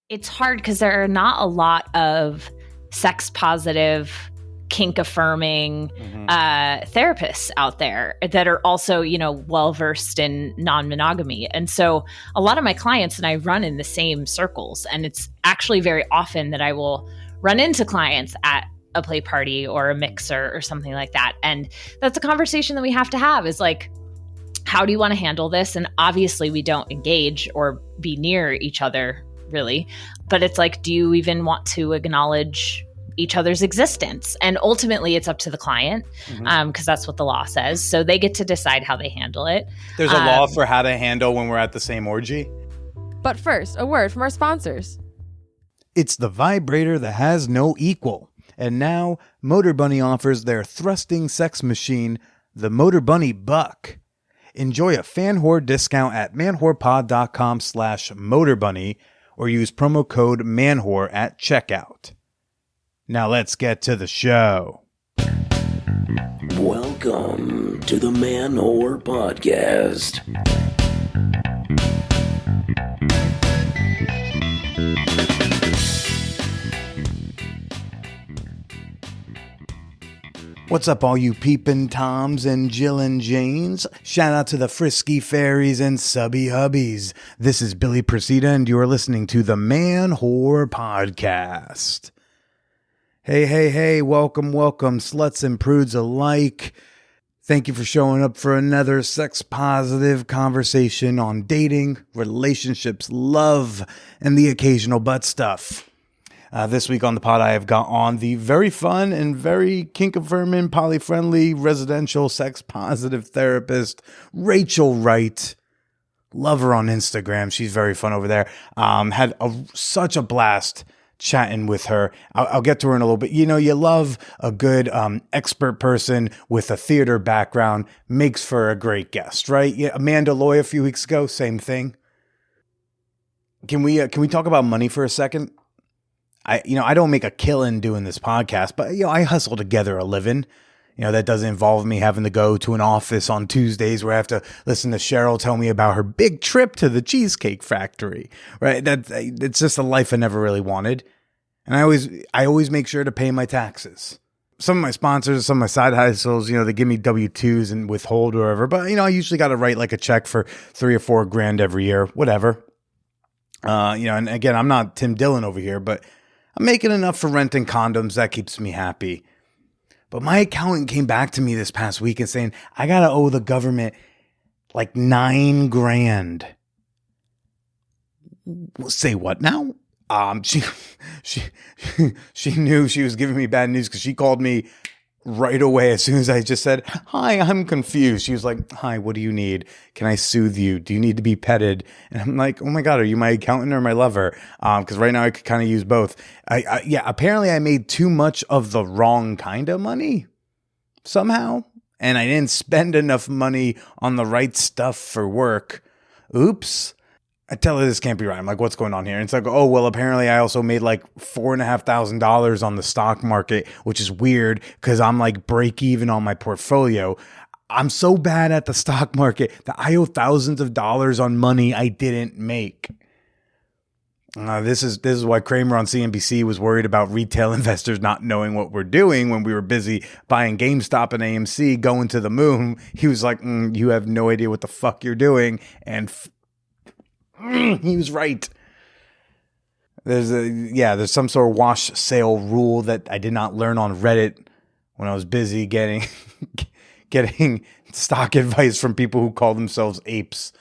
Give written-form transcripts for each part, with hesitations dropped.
It's hard because there are not a lot of sex positive, kink affirming therapists out there that are also, well versed in non-monogamy. And so a lot of my clients and I run in the same circles. And it's actually very often that I will run into clients at a play party or a mixer or something like that. And that's a conversation that we have to have, is like, how do you want to handle this? And obviously we don't engage or be near each other really, but it's like, do you even want to acknowledge each other's existence? And ultimately it's up to the client, because that's what the law says. So they get to decide how they handle it. There's a law for how to handle when we're at the same orgy. But first, a word from our sponsors. It's the vibrator that has no equal. And now Motor Bunny offers their thrusting sex machine, the Motor Bunny Buck. Enjoy a fan whore discount at manwhorepod.com/motorbunny or use promo code manwhore at checkout. Now let's get to the show. Welcome to the Man Whore Podcast. What's up, all you peepin' Toms and Jill and Janes? Shout out to the Frisky Fairies and Subby Hubbies. This is Billy Presida, and you are listening to the Man Whore Podcast. Hey, welcome, sluts and prudes alike. Thank you for showing up for another sex-positive conversation on dating, relationships, love, and the occasional butt stuff. This week on the pod, I have got on the very fun and very kink-affirming, poly-friendly, residential, sex-positive therapist, Rachel Wright. Love her on Instagram. She's very fun over there. Had such a blast chatting with her. I'll get to her in a little bit. You know, you love a good expert person with a theater background. Makes for a great guest, right? Yeah, Amanda Loy a few weeks ago, same thing. Can we talk about money for a second? I don't make a killing doing this podcast, but I hustle together a living. That doesn't involve me having to go to an office on Tuesdays where I have to listen to Cheryl tell me about her big trip to the Cheesecake Factory, right? It's just a life I never really wanted. And I always make sure to pay my taxes. Some of my sponsors, some of my side hustles, they give me W-2s and withhold or whatever. But, I usually got to write like a check for $3 or $4 grand every year, whatever. And again, I'm not Tim Dillon over here, but I'm making enough for renting condoms. That keeps me happy. But my accountant came back to me this past week and saying, I got to owe the government like $9 grand. Say what now? She knew she was giving me bad news because she called me right away as soon as I just said, hi, I'm confused. She was like, hi, what do you need? Can I soothe you? Do you need to be petted? And I'm like, oh my God, are you my accountant or my lover? Because right now I could kind of use both. Apparently I made too much of the wrong kind of money somehow. And I didn't spend enough money on the right stuff for work. Oops. I tell her this can't be right. I'm like, what's going on here? And it's like, oh, well, apparently I also made like $4,500 on the stock market, which is weird because I'm like break even on my portfolio. I'm so bad at the stock market that I owe thousands of dollars on money I didn't make. This is why Kramer on CNBC was worried about retail investors not knowing what we're doing when we were busy buying GameStop and AMC, going to the moon. He was like, you have no idea what the fuck you're doing. And he was right. There's some sort of wash sale rule that I did not learn on Reddit when I was busy getting stock advice from people who call themselves apes.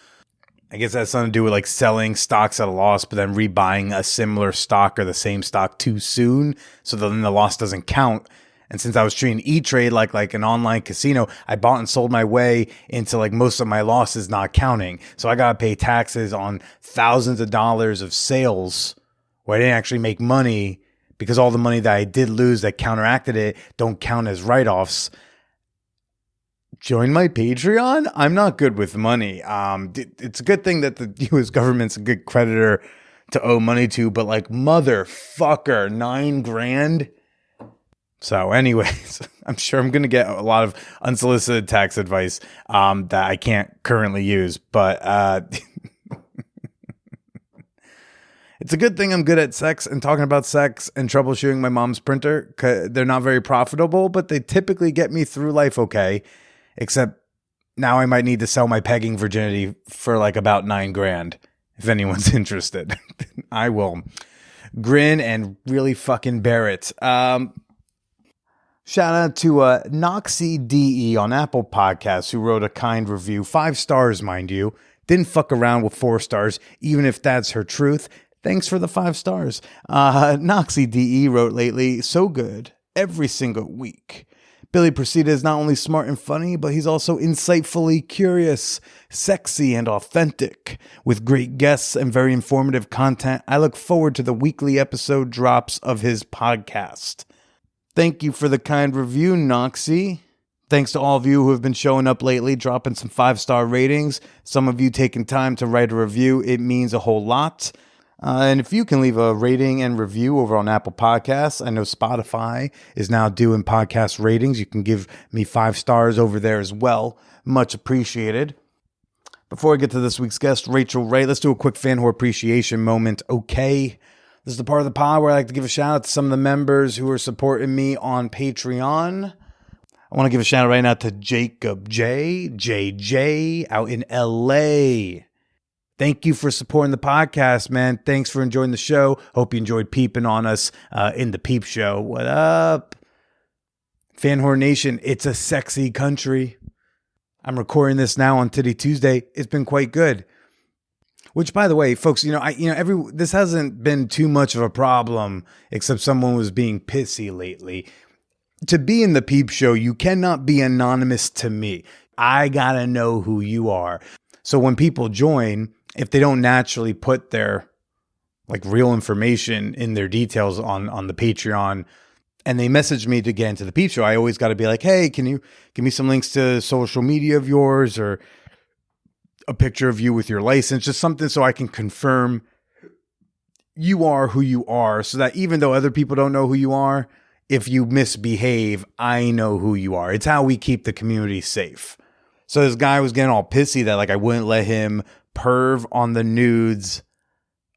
I guess that has something to do with like selling stocks at a loss, but then rebuying a similar stock or the same stock too soon, so then the loss doesn't count. And since I was treating E-Trade like an online casino, I bought and sold my way into like most of my losses not counting. So I got to pay taxes on thousands of dollars of sales where I didn't actually make money because all the money that I did lose that counteracted it don't count as write-offs. Join my Patreon? I'm not good with money. It's a good thing that the U.S. government's a good creditor to owe money to, but like motherfucker, $9 grand? So anyways, I'm sure I'm going to get a lot of unsolicited tax advice that I can't currently use. But It's a good thing I'm good at sex and talking about sex and troubleshooting my mom's printer. 'Cause they're not very profitable, but they typically get me through life okay. Except now I might need to sell my pegging virginity for like about $9,000. If anyone's interested, I will grin and really fucking bear it. Shout out to Noxy DE on Apple Podcasts who wrote a kind review. 5 stars, mind you. Didn't fuck around with 4 stars, even if that's her truth. Thanks for the 5 stars. Noxy DE wrote lately, so good every single week. Billy Procida is not only smart and funny, but he's also insightfully curious, sexy, and authentic. With great guests and very informative content, I look forward to the weekly episode drops of his podcast. Thank you for the kind review, Noxy. Thanks to all of you who have been showing up lately, dropping some 5-star ratings. Some of you taking time to write a review. It means a whole lot. And if you can leave a rating and review over on Apple Podcasts, I know Spotify is now doing podcast ratings. You can give me 5 stars over there as well. Much appreciated. Before I get to this week's guest, Rachel Wright, let's do a quick fan whore appreciation moment. Okay. This is the part of the pod where I like to give a shout out to some of the members who are supporting me on Patreon. I want to give a shout out right now to Jacob JJ out in LA. Thank you for supporting the podcast, man. Thanks for enjoying the show. Hope you enjoyed peeping on us in the peep show. What up? Fan Whore Nation, it's a sexy country. I'm recording this now on Titty Tuesday. It's been quite good. Which, by the way, folks, this hasn't been too much of a problem, except someone was being pissy lately. To be in the peep show, you cannot be anonymous to me. I gotta know who you are. So when people join, if they don't naturally put their like real information in their details on the Patreon and they message me to get into the peep show, I always got to be like, hey, can you give me some links to social media of yours or a picture of you with your license, just something so I can confirm you are who you are, so that even though other people don't know who you are, if you misbehave, I know who you are. It's how we keep the community safe. So this guy was getting all pissy that like I wouldn't let him perv on the nudes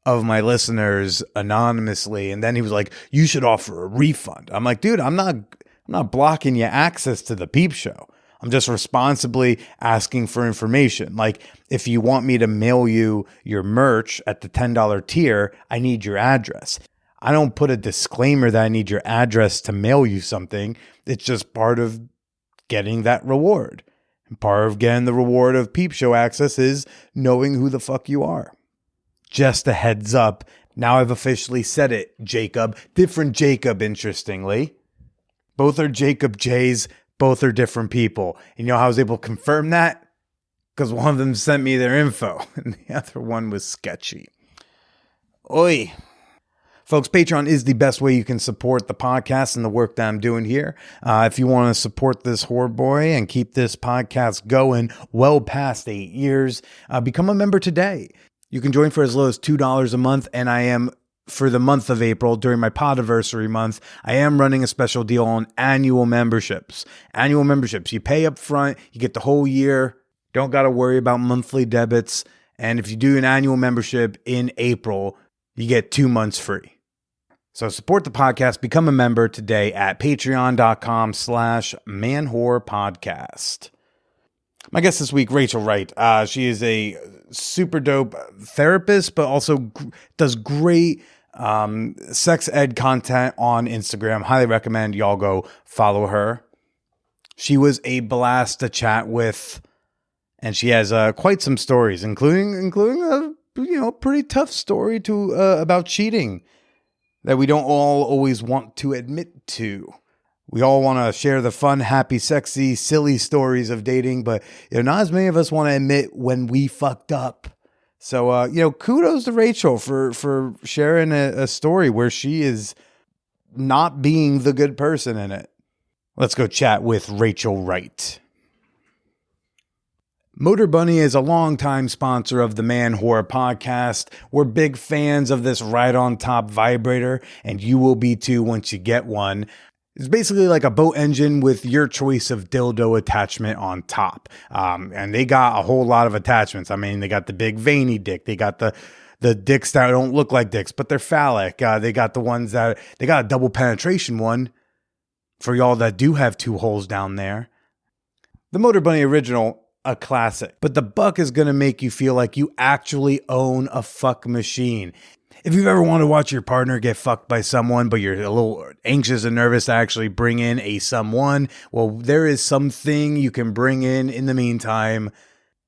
of my listeners anonymously. And then he was like, you should offer a refund. I'm like, dude, I'm not blocking you access to the peep show. I'm just responsibly asking for information. Like if you want me to mail you your merch at the $10 tier, I need your address. I don't put a disclaimer that I need your address to mail you something. It's just part of getting that reward. Part of getting the reward of peep show access is knowing who the fuck you are. Just a heads up. Now I've officially said it, Jacob. Different Jacob, interestingly. Both are Jacob J's. Both are different people. And you know how I was able to confirm that? Because one of them sent me their info and the other one was sketchy. Oi. Folks, Patreon is the best way you can support the podcast and the work that I'm doing here. If you want to support this whore boy and keep this podcast going well past 8 years, become a member today. You can join for as low as $2 a month, and I am, for the month of April, during my podiversary month, I am running a special deal on annual memberships. Annual memberships, you pay up front, you get the whole year, don't got to worry about monthly debits, and if you do an annual membership in April, you get 2 months free. So support the podcast, become a member today at patreon.com/manwhorepodcast. My guest this week, Rachel Wright. She is a super dope therapist, but also does great sex ed content on Instagram. Highly recommend y'all go follow her. She was a blast to chat with, and she has quite some stories, including a pretty tough story about cheating that we don't all always want to admit to. We all want to share the fun, happy, sexy, silly stories of dating, but not as many of us want to admit when we fucked up. So, kudos to Rachel for sharing a story where she is not being the good person in it. Let's go chat with Rachel Wright. Motor Bunny is a longtime sponsor of the Man Whore podcast. We're big fans of this Right on Top vibrator, and you will be too once you get one. It's basically like a boat engine with your choice of dildo attachment on top. And they got a whole lot of attachments. I mean, they got the big veiny dick. They got the the dicks that don't look like dicks, but they're phallic. They got the ones that they got a double penetration one for y'all that do have 2 holes down there. The Motor Bunny Original, a classic, but the buck is going to make you feel like you actually own a fuck machine. If you've ever wanted to watch your partner get fucked by someone, but you're a little anxious and nervous to actually bring in a someone, well, there is something you can bring in the meantime,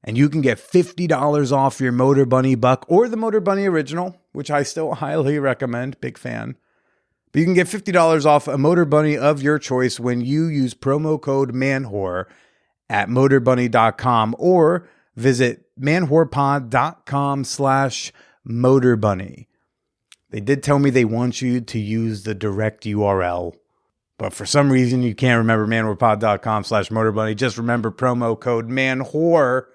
and you can get $50 off your Motor Bunny Buck or the Motor Bunny Original, which I still highly recommend. Big fan. But you can get $50 off a Motor Bunny of your choice when you use promo code MANWHORE at motorbunny.com or visit manwhorepod.com/motorbunny. They did tell me they want you to use the direct URL, but for some reason you can't remember manwhorepod.com/motorbunny. Just remember promo code MANWHORE.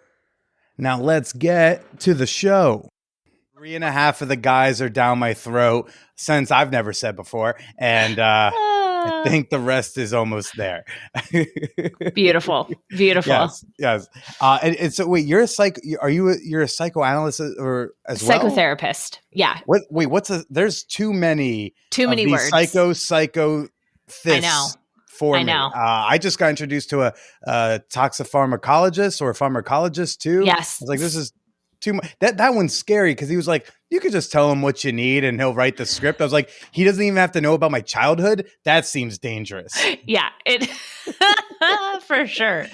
Now let's get to the show. 3.5 of the guys are down my throat, since I've never said before, and I think the rest is almost there. Beautiful. Yes. And so, wait, you're a psychoanalyst or as well? Psychotherapist. Yeah. There's too many words. Psycho. I know. I know. I just got introduced to a toxopharmacologist or a pharmacologist too. Yes. I was like, this is too much. That one's scary because he was like, you could just tell him what you need and he'll write the script. I was like, he doesn't even have to know about my childhood. That seems dangerous. Yeah, for sure.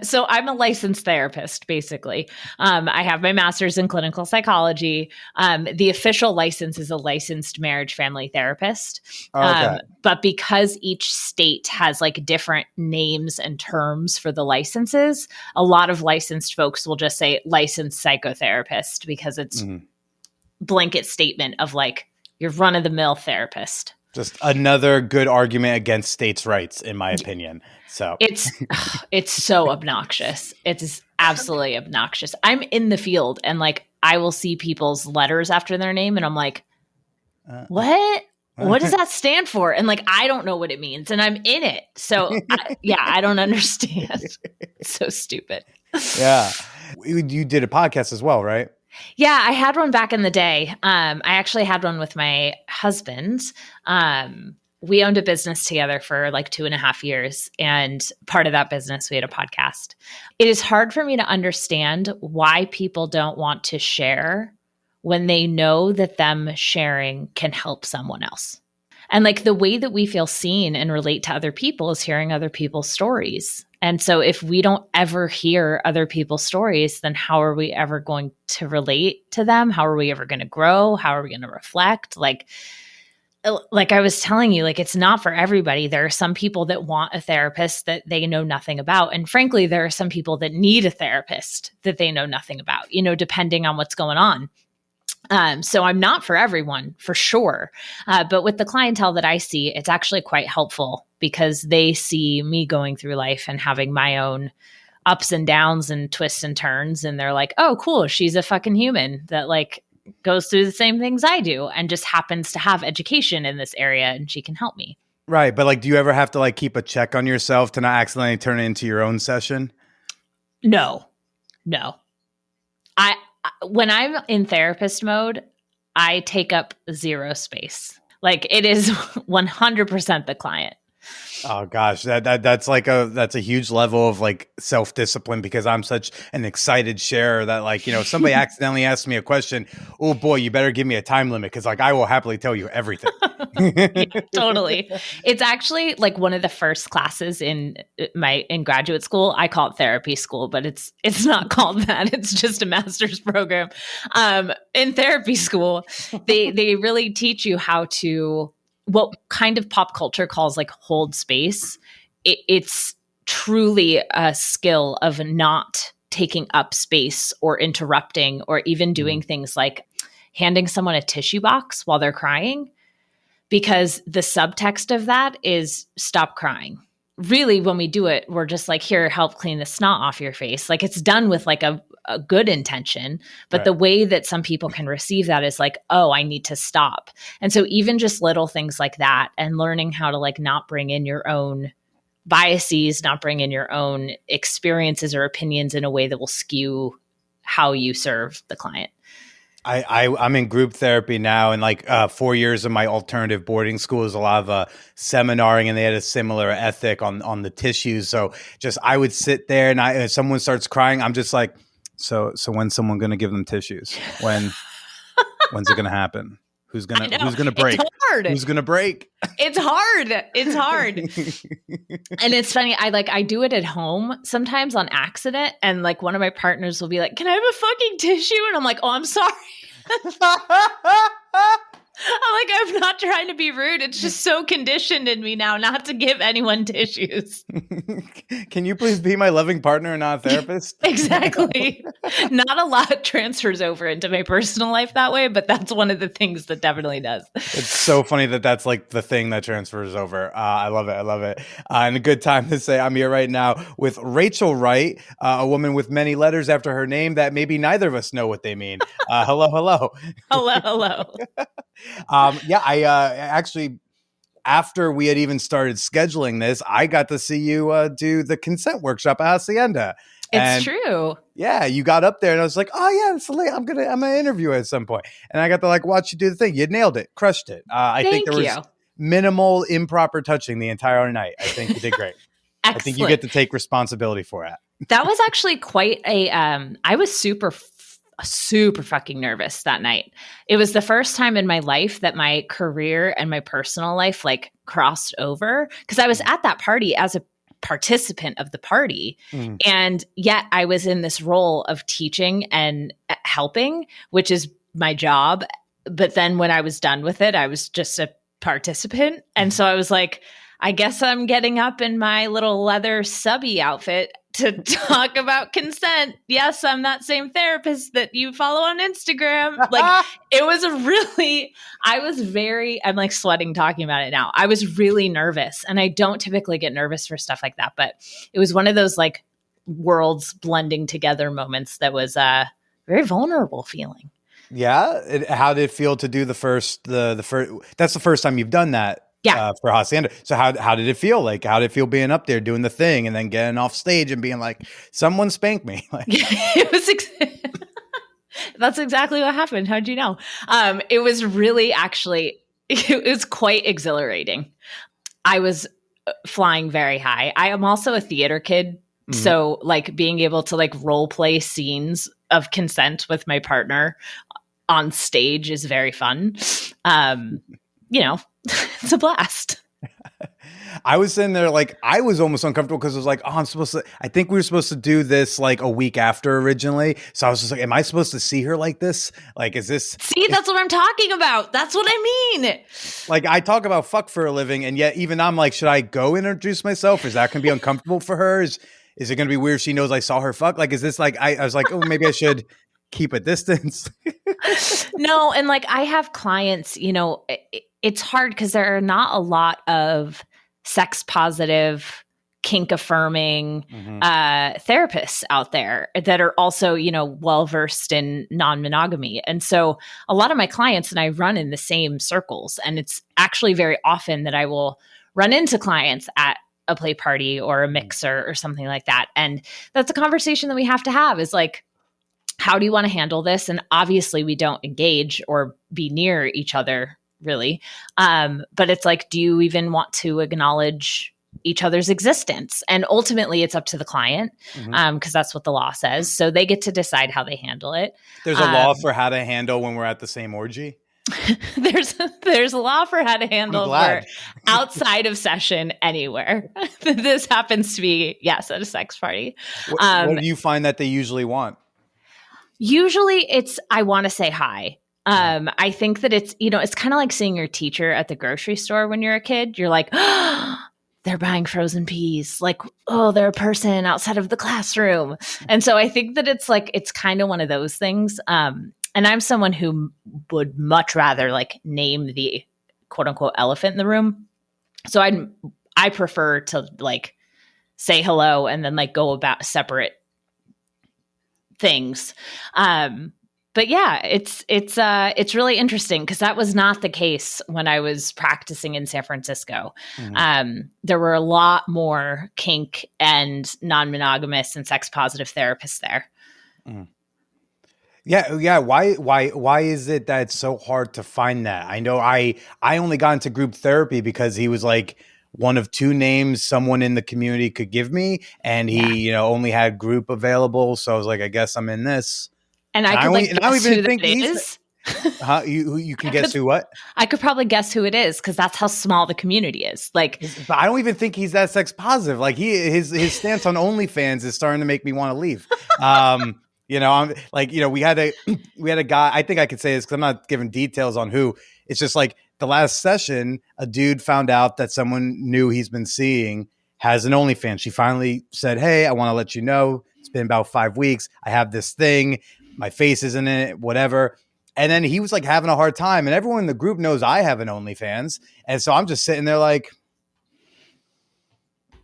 So I'm a licensed therapist, basically. I have my master's in clinical psychology. The official license is a licensed marriage family therapist. Okay. But because each state has like different names and terms for the licenses, a lot of licensed folks will just say licensed psychotherapist because it's blanket statement of like your run-of-the-mill therapist. Just another good argument against states' rights, in my opinion. So it's so obnoxious. It is absolutely obnoxious. I'm in the field and like I will see people's letters after their name and I'm like, what? What does that stand for? And like, I don't know what it means and I'm in it. So I don't understand. It's so stupid. Yeah. You did a podcast as well, right? Yeah, I had one back in the day. I actually had one with my husband. We owned a business together for like 2.5 years. And part of that business, we had a podcast. It is hard for me to understand why people don't want to share when they know that them sharing can help someone else. And like the way that we feel seen and relate to other people is hearing other people's stories. And so if we don't ever hear other people's stories, then how are we ever going to relate to them? How are we ever going to grow? How are we going to reflect? Like I was telling you, like, it's not for everybody. There are some people that want a therapist that they know nothing about. And frankly, there are some people that need a therapist that they know nothing about, depending on what's going on. So I'm not for everyone, for sure. But with the clientele that I see, it's actually quite helpful because they see me going through life and having my own ups and downs and twists and turns. And they're like, oh, cool. She's a fucking human that like goes through the same things I do and just happens to have education in this area and she can help me. Right. But like, do you ever have to like keep a check on yourself to not accidentally turn it into your own session? No. When I'm in therapist mode, I take up zero space. Like it is 100% the client. Oh gosh, that's a huge level of like self-discipline because I'm such an excited sharer that like, if somebody accidentally asks me a question, oh boy, you better give me a time limit because like I will happily tell you everything. Yeah, totally. It's actually like one of the first classes in graduate school. I call it therapy school, but it's not called that. It's just a master's program. In therapy school, they really teach you how to what kind of pop culture calls like hold space. It's truly a skill of not taking up space or interrupting or even doing things like handing someone a tissue box while they're crying, because the subtext of that is stop crying. Really, when we do it, we're just like, here, help clean the snot off your face. Like it's done with like a good intention, but right. The way that some people can receive that is like, oh, I need to stop. And so even just little things like that and learning how to like not bring in your own biases, not bring in your own experiences or opinions in a way that will skew how you serve the client. I'm in group therapy now, and like 4 years of my alternative boarding school is a lot of seminaring, and they had a similar ethic on the tissues. So just I would sit there, and if someone starts crying, I'm just like, so when's someone going to give them tissues? When's it going to happen? Who's gonna break? It's hard. Who's gonna break? It's hard. It's hard. And it's funny. I do it at home sometimes on accident. And like one of my partners will be like, "Can I have a fucking tissue?" And I'm like, "Oh, I'm sorry." I'm not trying to be rude. It's just so conditioned in me now not to give anyone tissues. Can you please be my loving partner and not a therapist? Exactly. Not a lot transfers over into my personal life that way, but that's one of the things that definitely does. It's so funny that's like the thing that transfers over. I love it. I love it. And a good time to say I'm here right now with Rachel Wright, a woman with many letters after her name that maybe neither of us know what they mean. Hello. Hello. I actually, after we had even started scheduling this, I got to see you do the consent workshop at Hacienda. It's true. Yeah, you got up there, and I was like, "Oh yeah, it's late. I'm gonna interview you at some point." And I got to like watch you do the thing. You nailed it, crushed it. I think there was minimal improper touching the entire night. I think you did great. I think you get to take responsibility for it. That was actually quite a. I was super fucking nervous that night. It was the first time in my life that my career and my personal life like crossed over, because I was at that party as a participant of the party. And yet I was in this role of teaching and helping, which is my job. But then when I was done with it, I was just a participant. And so I was like, I guess I'm getting up in my little leather subby outfit to talk about consent. Yes, I'm that same therapist that you follow on Instagram. Like it was I'm like sweating talking about it now. I was really nervous, and I don't typically get nervous for stuff like that, but it was one of those like worlds blending together moments that was a very vulnerable feeling. Yeah. How did it feel to do the first, that's the first time you've done that? Yeah. For Hacienda. So how did it feel? Like, how did it feel being up there doing the thing and then getting off stage and being like, someone spanked me? Like, it was that's exactly what happened. How'd you know? It was really it was quite exhilarating. I was flying very high. I am also a theater kid. Mm-hmm. So like being able to like role play scenes of consent with my partner on stage is very fun. It's a blast. I was sitting there like I was almost uncomfortable because I was like, I think we were supposed to do this like a week after originally. So I was just like, am I supposed to see her like this? Like, is this? See, that's what I'm talking about. That's what I mean. Like I talk about fuck for a living, and yet even I'm like, should I go introduce myself? Is that going to be uncomfortable for her? Is it going to be weird if she knows I saw her fuck? Like, is this like, I was like, oh, maybe I should keep a distance. No. And like I have clients, it's hard because there are not a lot of sex positive, kink affirming therapists out there that are also, well versed in non-monogamy. And so a lot of my clients and I run in the same circles. And it's actually very often that I will run into clients at a play party or a mixer or something like that. And that's a conversation that we have to have is like, how do you want to handle this? And obviously we don't engage or be near each other really. But it's like, do you even want to acknowledge each other's existence? And ultimately it's up to the client because that's what the law says. So they get to decide how they handle it. There's a law for how to handle when we're at the same orgy. There's a law for how to handle for outside of session anywhere. This happens to be, yes, at a sex party. What do you find that they usually want? Usually it's, I want to say hi. I think that it's, it's kind of like seeing your teacher at the grocery store when you're a kid. You're like, oh, they're buying frozen peas. Like, oh, they're a person outside of the classroom. And so I think that it's like, it's kind of one of those things. And I'm someone who would much rather like name the quote unquote elephant in the room. So I prefer to like say hello and then like go about separate things. But yeah, it's really interesting because that was not the case when I was practicing in San Francisco. There were a lot more kink and non-monogamous and sex positive therapists there. Yeah. Why is it that it's so hard to find that? I know I only got into group therapy because he was like one of two names someone in the community could give me, and he, only had group available. So I was like, I guess I'm in this. And I could I don't guess even who think that he's. is. You can guess who what? I could probably guess who it is because that's how small the community is. Like, But I don't even think he's that sex positive. Like his stance on OnlyFans is starting to make me want to leave. I'm like, we had a guy. I think I could say this because I'm not giving details on who. It's just like the last session, a dude found out that someone new he's been seeing has an OnlyFans. She finally said, "Hey, I want to let you know. It's been about 5 weeks. I have this thing. My face isn't in it. Whatever." And then he was like having a hard time, and everyone in the group knows I have an OnlyFans. And so I'm just sitting there like,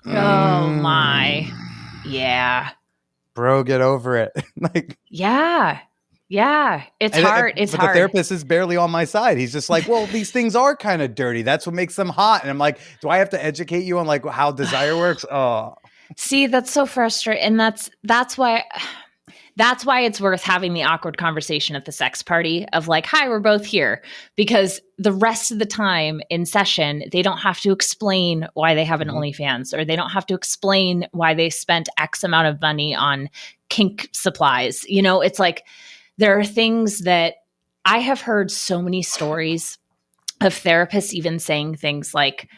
oh my. Yeah. Bro, get over it. Like, yeah. It's hard. It's but hard. the therapist is barely on my side. He's just like, well, these things are kind of dirty. That's what makes them hot. And I'm like, do I have to educate you on like how desire works? Oh, see, that's so frustrating. And that's why it's worth having the awkward conversation at the sex party of like, hi, we're both here. Because the rest of the time in session, they don't have to explain why they have an OnlyFans, or they don't have to explain why they spent X amount of money on kink supplies. It's like there are things that I have heard so many stories of therapists even saying things like,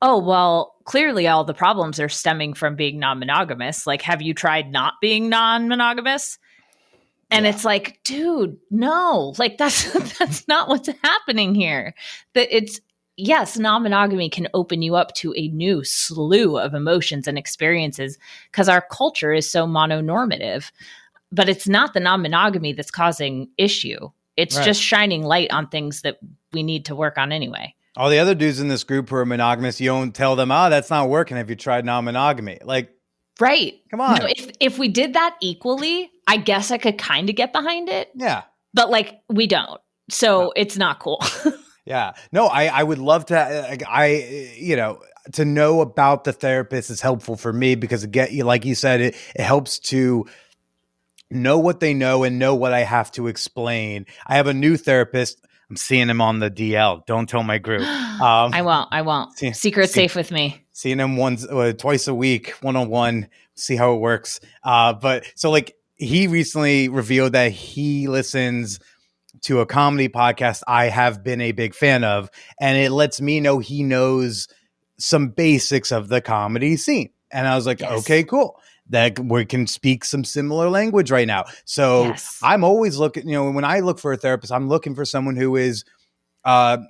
oh, well, clearly all the problems are stemming from being non-monogamous. Like, have you tried not being non-monogamous? And it's like, dude, no, like that's not what's happening here. Yes, non-monogamy can open you up to a new slew of emotions and experiences because our culture is so mononormative, but it's not the non-monogamy that's causing issue. It's just shining light on things that we need to work on anyway. All the other dudes in this group who are monogamous, you don't tell them, oh, that's not working. Have you tried non-monogamy? Like, right. Come on. No, if we did that equally, I guess I could kind of get behind it. Yeah. But like we don't. So it's not cool. Yeah. No, I would love to, to know about the therapist is helpful for me because again, like you said, it helps to know what they know and know what I have to explain. I have a new therapist. I'm seeing him on the DL. Don't tell my group. I won't. Secret safe with me. Seeing him twice a week, one-on-one, see how it works. But so like he recently revealed that he listens to a comedy podcast I have been a big fan of, and it lets me know he knows some basics of the comedy scene. And I was like, okay, cool. That we can speak some similar language right now. So I'm always looking, when I look for a therapist, I'm looking for someone who is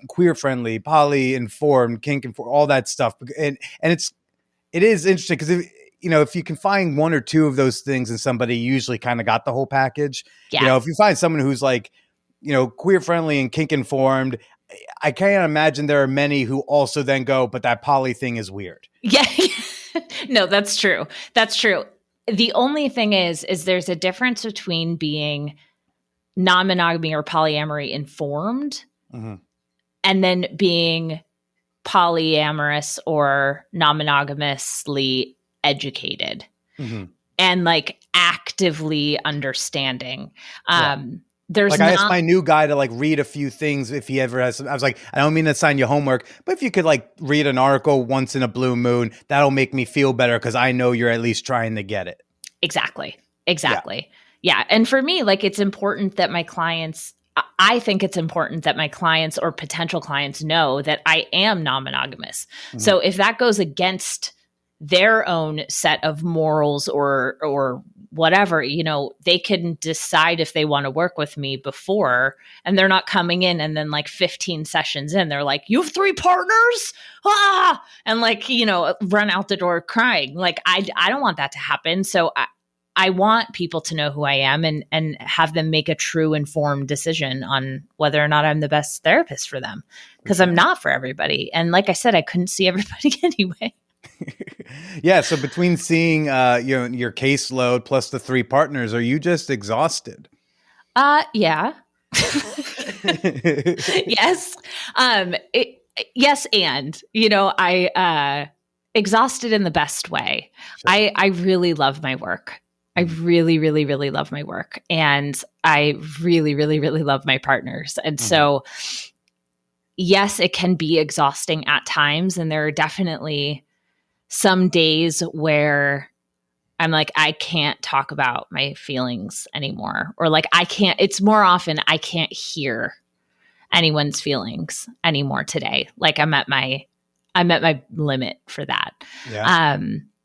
queer friendly, poly informed, kink informed, all that stuff. And it is interesting because if you can find one or two of those things in somebody, you usually kind of got the whole package. Yeah. If you find someone who's like, queer friendly and kink informed, I can't imagine there are many who also then go, but that poly thing is weird. Yeah. No, that's true. That's true. The only thing is there's a difference between being non-monogamy or polyamory informed and then being polyamorous or non-monogamously educated and like actively understanding. There's I asked my new guy to like read a few things if he ever has. I was like, I don't mean to assign you homework, but if you could like read an article once in a blue moon, that'll make me feel better because I know you're at least trying to get it. Exactly. Yeah. And for me, like it's important that I think it's important that my clients or potential clients know that I am non-monogamous. So if that goes against their own set of morals or whatever, they can decide if they want to work with me before, and they're not coming in and then like 15 sessions in, they're like, you have 3 partners? And like, run out the door crying. Like, I don't want that to happen. So I want people to know who I am and have them make a true informed decision on whether or not I'm the best therapist for them. Because I'm not for everybody. And like I said, I couldn't see everybody anyway. Yeah. So between seeing your caseload plus the 3 partners, are you just exhausted? Yeah. Yes. Yes. And, I exhausted in the best way. Sure. I really love my work. I really, really, really love my work, and I really, really, really love my partners. And so, yes, it can be exhausting at times. And there are definitely some days where I'm like, I can't talk about my feelings anymore. Or like, it's more often I can't hear anyone's feelings anymore today. Like I'm at my limit for that. Yeah.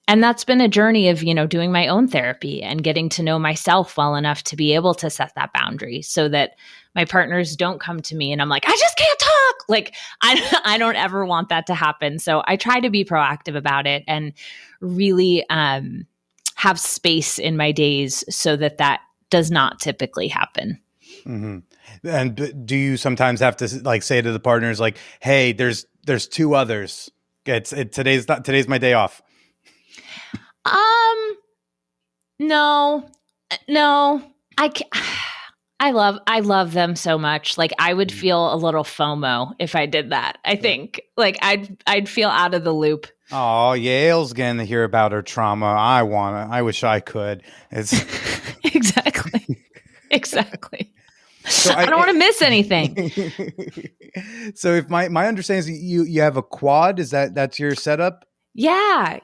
And that's been a journey of, doing my own therapy and getting to know myself well enough to be able to set that boundary so that my partners don't come to me and I'm like, I just can't talk. Like I don't ever want that to happen. So I try to be proactive about it and really have space in my days so that does not typically happen. Mm-hmm. And do you sometimes have to like say to the partners like, hey, there's two others. Today's my day off. No, I love them so much. Like I would feel a little FOMO if I did that. I think like I'd feel out of the loop. Oh, Yale's getting to hear about her trauma. I wish I could. It's Exactly. So I don't want to miss anything. So if my understanding is you have a quad, that's your setup? Yeah.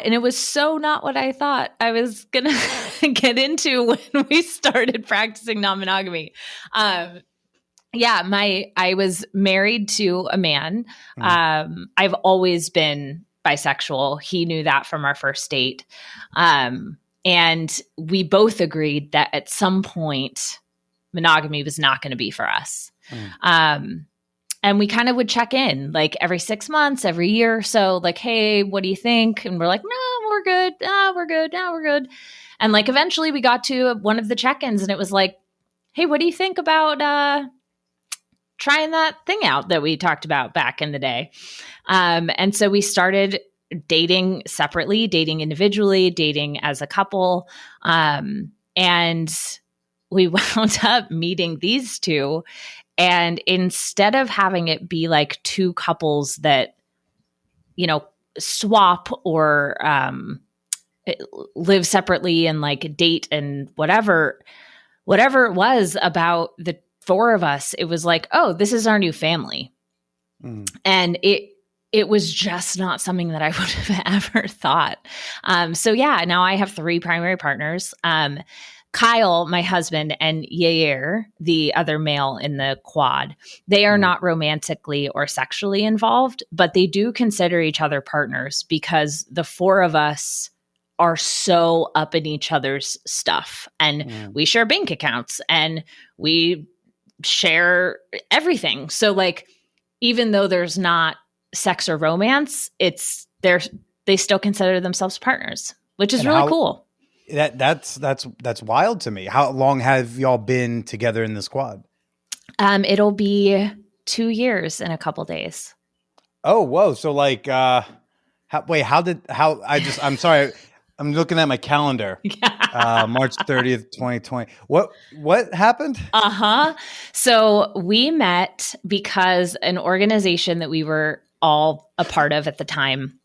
And it was so not what I thought I was going to get into when we started practicing non-monogamy. I was married to a man. I've always been bisexual. He knew that from our first date. And we both agreed that at some point monogamy was not going to be for us. And we kind of would check in like every 6 months, every year or so, like, hey, what do you think? And we're like, no, we're good. No, we're good. No, we're good. And like, eventually we got to one of the check-ins and it was like, hey, what do you think about trying that thing out that we talked about back in the day? And so we started dating separately, dating individually, dating as a couple. And we wound up meeting these two. And instead of having it be like two couples that, swap or live separately and like date and whatever it was about the four of us, it was like, oh, this is our new family. And it was just not something that I would have ever thought. So now I have 3 primary partners. Kyle, my husband, and Yair, the other male in the quad, they are not romantically or sexually involved, but they do consider each other partners because the 4 of us are so up in each other's stuff. And we share bank accounts and we share everything. So like, even though there's not sex or romance, they still consider themselves partners, which is really cool. That's wild to me. How long have y'all been together in the squad? It'll be 2 years in a couple days. Oh, whoa. So like, I'm sorry. I'm looking at my calendar. March 30th, 2020. What happened? So we met because an organization that we were all a part of at the time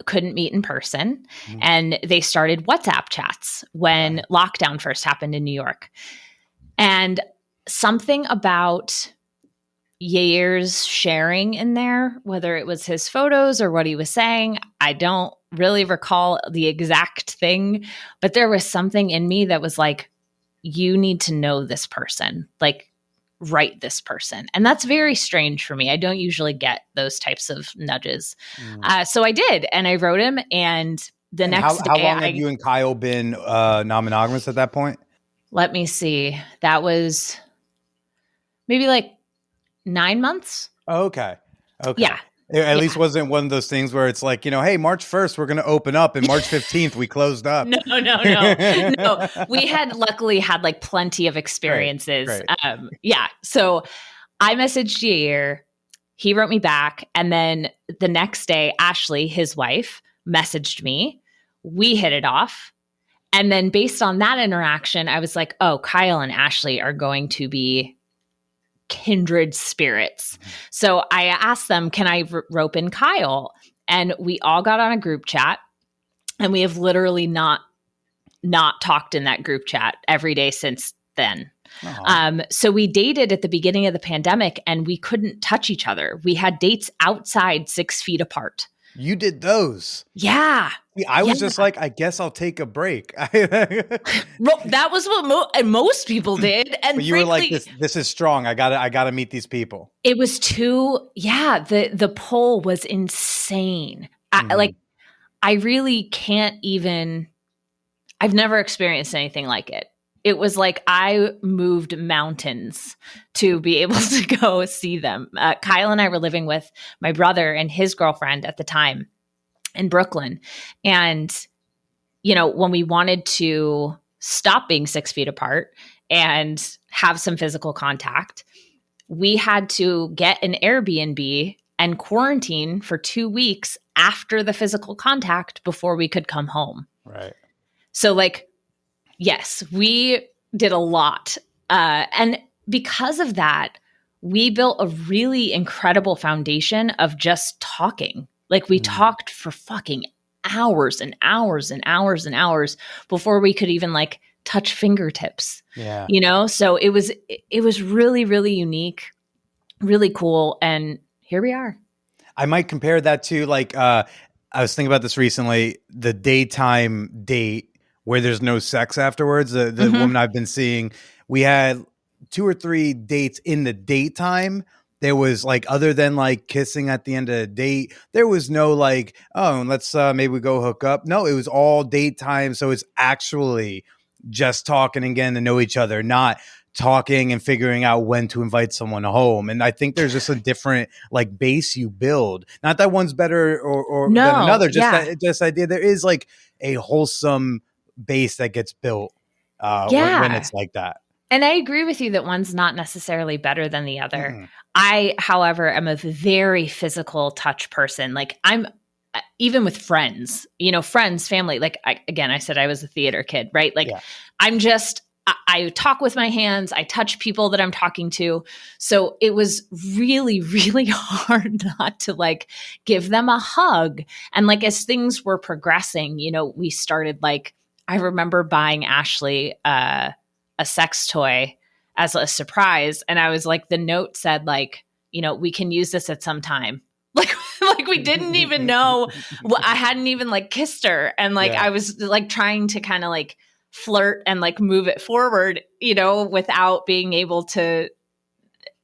couldn't meet in person. And they started WhatsApp chats when lockdown first happened in New York. And something about Yair's sharing in there, whether it was his photos or what he was saying, I don't really recall the exact thing, but there was something in me that was like, you need to know this person, like write this person. And that's very strange for me. I don't usually get those types of nudges. So I did, and I wrote him. And next day, how long have you and Kyle been non-monogamous at that point? Let me see. That was maybe like 9 months. Okay. Yeah. At least wasn't one of those things where it's like, hey, March 1st, we're going to open up and March 15th, we closed up. No. We had luckily had like plenty of experiences. Great. So I messaged Yair, he wrote me back. And then the next day, Ashley, his wife, messaged me. We hit it off. And then based on that interaction, I was like, oh, Kyle and Ashley are going to be kindred spirits. So I asked them, can I rope in Kyle? And we all got on a group chat, and we have literally not not talked in that group chat every day since then. Aw. So we dated at the beginning of the pandemic and we couldn't touch each other. We had dates outside 6 feet apart. You did those. Yeah. See, I was Yeah. just like, I guess I'll take a break. Well, that was what most people did. And But you were like, frankly, this is strong. I gotta meet these people. it was too, the pull was insane. Mhm. I really can't even, I've never experienced anything like it. It was like I moved mountains to be able to go see them. Kyle and I were living with my brother and his girlfriend at the time in Brooklyn. And, when we wanted to stop being 6 feet apart and have some physical contact, we had to get an Airbnb and quarantine for 2 weeks after the physical contact before we could come home. Right. So yes, we did a lot. And because of that, we built a really incredible foundation of just talking. We talked for fucking hours and hours and hours and hours before we could even touch fingertips. Yeah. So it was really, really unique, really cool. And here we are. I might compare that to I was thinking about this recently, the daytime date where there's no sex afterwards. The woman I've been seeing, we had 2 or 3 dates in the daytime. There was other than kissing at the end of the date, there was no let's maybe we go hook up. No, it was all daytime. So it's actually just talking and getting to know each other, not talking and figuring out when to invite someone home. And I think there's just a different base you build. Not that one's better or No, than another. Just yeah. that just idea. There is a wholesome base that gets built when it's like that. And I agree with you that one's not necessarily better than the other. Mm. I, however, am a very physical touch person. I'm even with friends, friends, family. I said I was a theater kid, right? Yeah. I'm just, I talk with my hands. I touch people that I'm talking to. So it was really, really hard not to give them a hug. And as things were progressing, we started I remember buying Ashley a sex toy as a surprise. And I was the note said we can use this at some time. We didn't even know. I hadn't even kissed her. And I was trying to kind of flirt and move it forward, without being able to,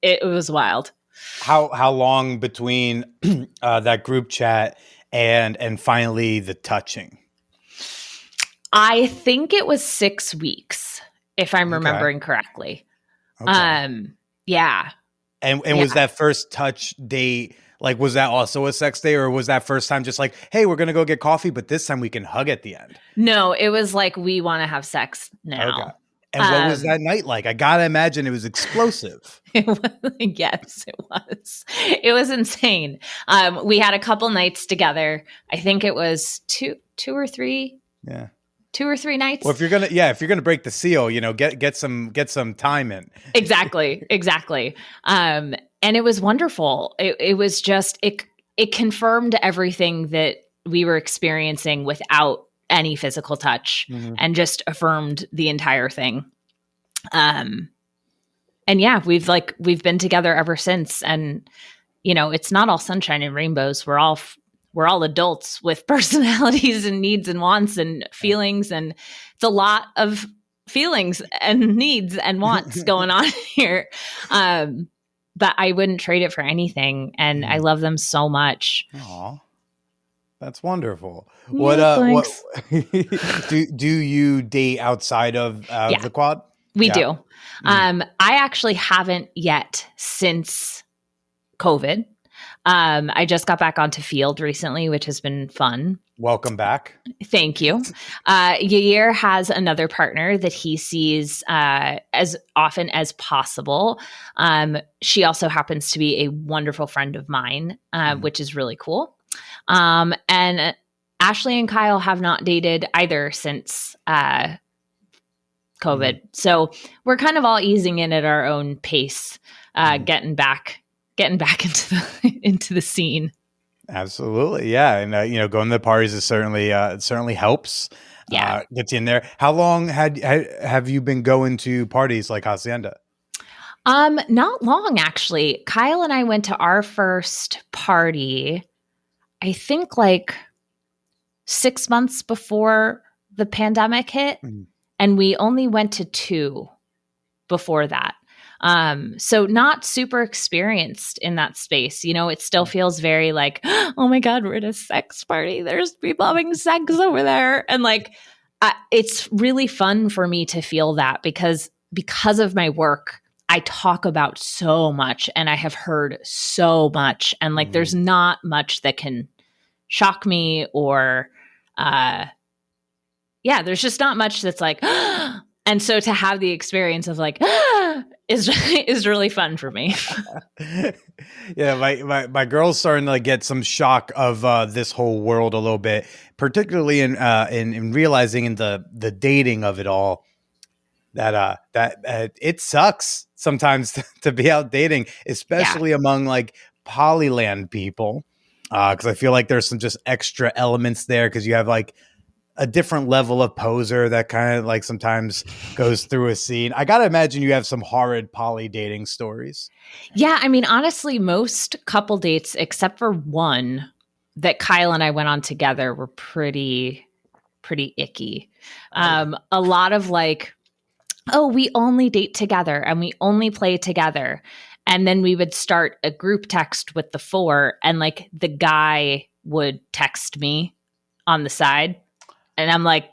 it was wild. How long between that group chat and finally the touching? I think it was 6 weeks, if I'm remembering correctly. Okay. Yeah. And was that first touch date, was that also a sex day, or was that first time just hey, we're going to go get coffee, but this time we can hug at the end? No, it was we want to have sex now. Okay. And what was that night like? I got to imagine it was explosive. Yes, it was. It was insane. We had a couple nights together. I think it was two or three. Yeah. 2 or 3 nights. Well, if you're gonna break the seal, get some time in. Exactly. And it was wonderful. It was just it confirmed everything that we were experiencing without any physical touch, and just affirmed the entire thing. And yeah, we've been together ever since. And it's not all sunshine and rainbows. We're all adults with personalities and needs and wants and feelings. And it's a lot of feelings and needs and wants going on here. But I wouldn't trade it for anything. And I love them so much. Aw, that's wonderful. Yeah, What do you date outside of the quad? We do. I actually haven't yet since COVID. I just got back onto Field recently, which has been fun. Welcome back. Thank you. Yair has another partner that he sees as often as possible. She also happens to be a wonderful friend of mine, which is really cool. And Ashley and Kyle have not dated either since COVID. So we're kind of all easing in at our own pace, getting back into the scene. Absolutely, yeah, and going to the parties is certainly it certainly helps. Yeah. Gets you in there. How long have you been going to parties like Hacienda? Not long, actually. Kyle and I went to our first party, I think like 6 months before the pandemic hit. Mhm. And we only went to 2 before that. So not super experienced in that space. You know, it still feels very like, oh my God, we're at a sex party. There's people having sex over there. And like, it's really fun for me to feel that because of my work, I talk about so much and I have heard so much. And like, there's not much that can shock me or, there's just not much that's like, and so to have the experience of like, is really fun for me. Yeah, my girl's starting to like get some shock of this whole world a little bit, particularly in realizing in the dating of it all that it sucks sometimes to be out dating, especially among like polyland people, because I feel like there's some just extra elements there because you have like a different level of poser that kind of like sometimes goes through a scene. I gotta imagine you have some horrid poly dating stories. Yeah, I mean, honestly, most couple dates, except for one that Kyle and I went on together, were pretty icky. A lot of like, oh, we only date together and we only play together. And then we would start a group text with the 4 and like the guy would text me on the side. And I'm like,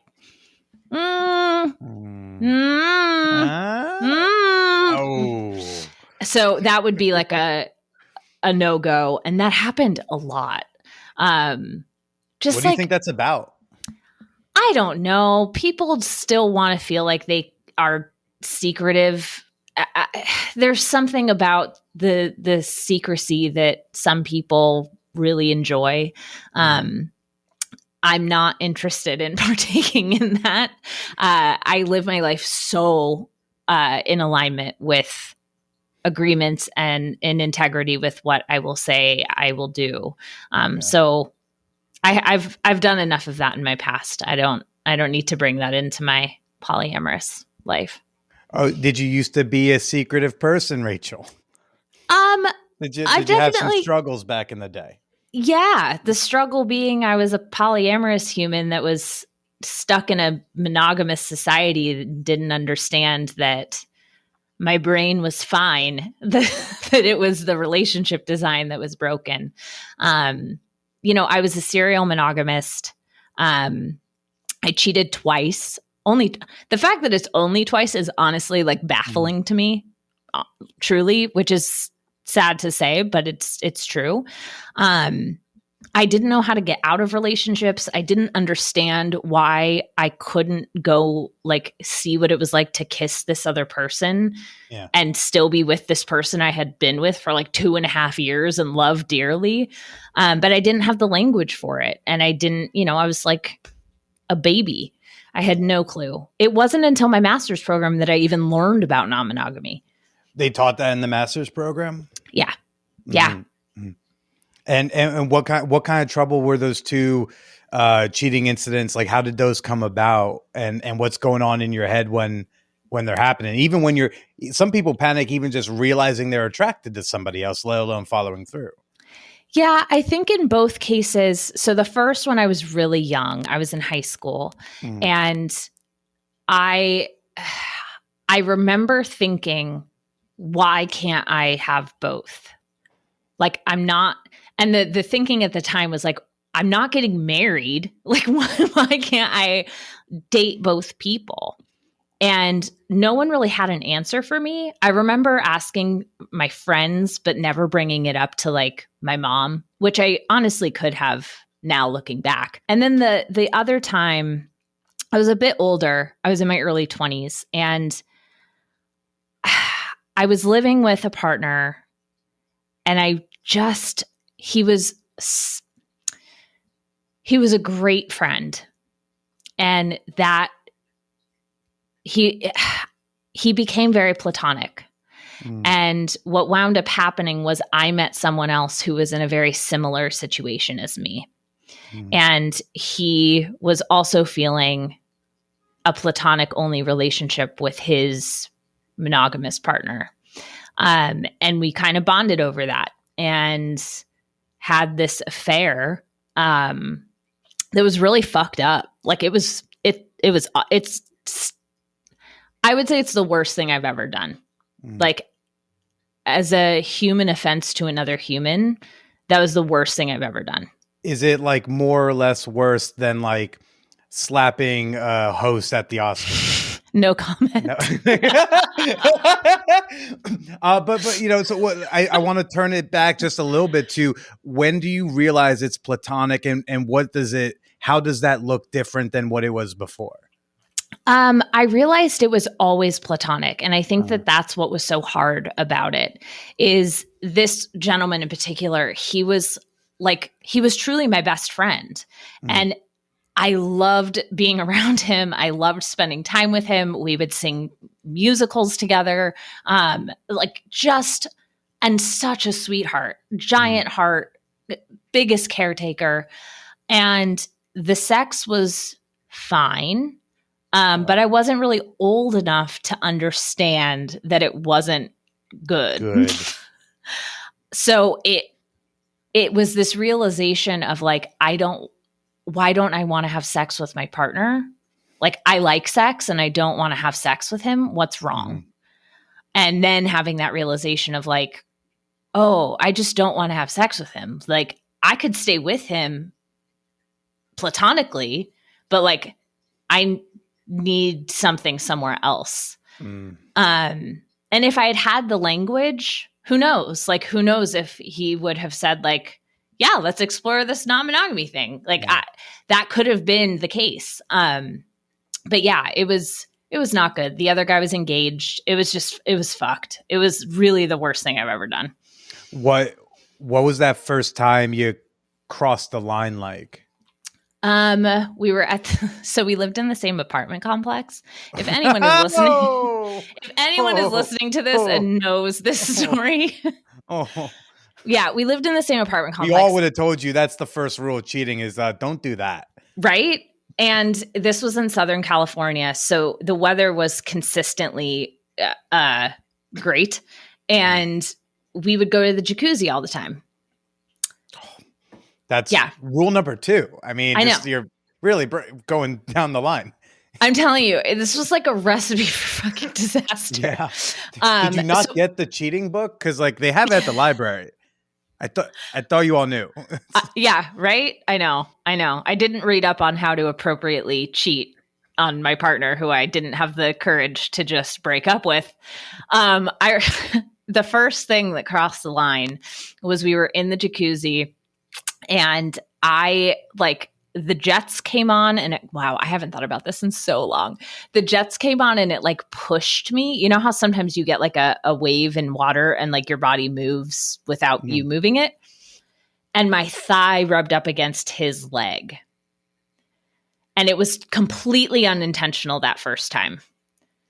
Oh. So that would be like a no-go. And that happened a lot. Just what do you think that's about? I don't know. People still want to feel like they are secretive. There's something about the secrecy that some people really enjoy. I'm not interested in partaking in that. I live my life so in alignment with agreements and in integrity with what I will say I will do. So I've done enough of that in my past. I don't need to bring that into my polyamorous life. Oh, did you used to be a secretive person, Rachel? Did you have some struggles back in the day? Yeah, the struggle being I was a polyamorous human that was stuck in a monogamous society that didn't understand that my brain was fine, that it was the relationship design that was broken. You know, I was a serial monogamist. I cheated twice. Only the fact that it's only twice is honestly like baffling to me, truly, which is sad to say, but it's true. I didn't know how to get out of relationships. I didn't understand why I couldn't go like see what it was like to kiss this other person and still be with this person I had been with for like 2.5 years and loved dearly. But I didn't have the language for it. And I didn't, I was like a baby. I had no clue. It wasn't until my master's program that I even learned about non-monogamy. They taught that in the master's program? Yeah. Yeah. Mm-hmm. And what kind of trouble were those 2 cheating incidents? Like, how did those come about? And what's going on in your head when they're happening? Even when some people panic, even just realizing they're attracted to somebody else, let alone following through. Yeah, I think in both cases. So the first one, I was really young. I was in high school, and I remember thinking, why can't I have both? Like, I'm not. And the thinking at the time was like, I'm not getting married. Like, why can't I date both people? And no one really had an answer for me. I remember asking my friends, but never bringing it up to like my mom, which I honestly could have now looking back. And then the other time, I was a bit older. I was in my early 20s, and I was living with a partner, and he was a great friend, and that he became very platonic. And what wound up happening was I met someone else who was in a very similar situation as me. And he was also feeling a platonic only relationship with his monogamous partner. And we kind of bonded over that and had this affair that was really fucked up. Like it's I would say it's the worst thing I've ever done. Like, as a human offense to another human, that was the worst thing I've ever done. Is it like more or less worse than like slapping a host at the Oscars? No comment. No. But you know, so what I want to turn it back just a little bit to, when do you realize it's platonic, and how does that look different than what it was before? I realized it was always platonic. And I think that that's what was so hard about it, is this gentleman in particular, he was truly my best friend. And I loved being around him. I loved spending time with him. We would sing musicals together. And such a sweetheart, giant heart, biggest caretaker. And the sex was fine. But I wasn't really old enough to understand that it wasn't good. So it was this realization of like, why don't I want to have sex with my partner? Like, I like sex and I don't want to have sex with him. What's wrong? And then having that realization of like, oh, I just don't want to have sex with him. Like, I could stay with him platonically, but like, I need something somewhere else. And if I had had the language, who knows? Like, who knows if he would have said like, yeah, let's explore this non-monogamy thing. Like, that could have been the case. But yeah, it was not good. The other guy was engaged. It was fucked. It was really the worst thing I've ever done. What was that first time you crossed the line like? We were so we lived in the same apartment complex. If anyone is listening to this and knows this story. Yeah, we lived in the same apartment complex. We all would have told you that's the first rule of cheating is don't do that. Right? And this was in Southern California, so the weather was consistently great, and we would go to the jacuzzi all the time. That's rule number 2. I mean, you're really going down the line. I'm telling you, this was like a recipe for fucking disaster. Yeah. Did you not get the cheating book? Because like they have it at the library. I thought you all knew. Yeah, right? I know. I didn't read up on how to appropriately cheat on my partner, who I didn't have the courage to just break up with. The first thing that crossed the line was we were in the jacuzzi, and the jets came on, and I haven't thought about this in so long. The jets came on and it like pushed me. You know how sometimes you get like a wave in water and like your body moves without you moving it? And my thigh rubbed up against his leg. And it was completely unintentional that first time.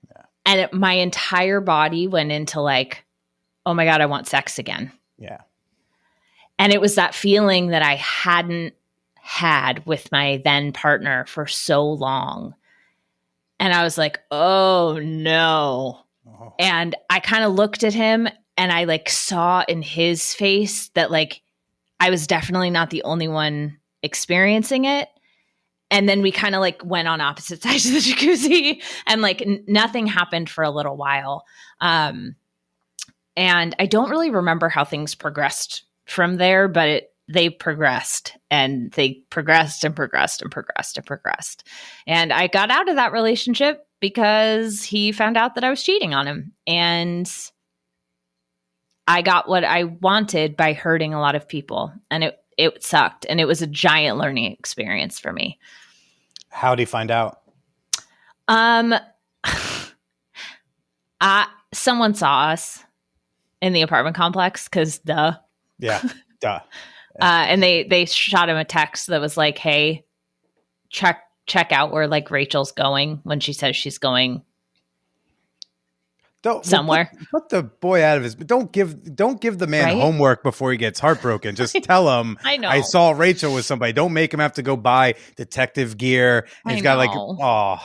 Yeah. And my entire body went into like, oh my God, I want sex again. Yeah. And it was that feeling that I hadn't had with my then partner for so long. And I was like, oh no. Oh. And I kind of looked at him and I like saw in his face that like I was definitely not the only one experiencing it. And then we kind of like went on opposite sides of the jacuzzi, and like nothing happened for a little while. And I don't really remember how things progressed from there, but they progressed, and they progressed and progressed and progressed and progressed. And I got out of that relationship because he found out that I was cheating on him, and I got what I wanted by hurting a lot of people, and it sucked, and it was a giant learning experience for me. How did he find out? Someone saw us in the apartment complex, because duh. Yeah, duh. And they shot him a text that was like, hey, check out where like Rachel's going when she says she's going somewhere. Put the boy out of his. Don't give the man homework before he gets heartbroken. Just tell him. I know. I saw Rachel with somebody. Don't make him have to go buy detective gear. And he's got like, oh.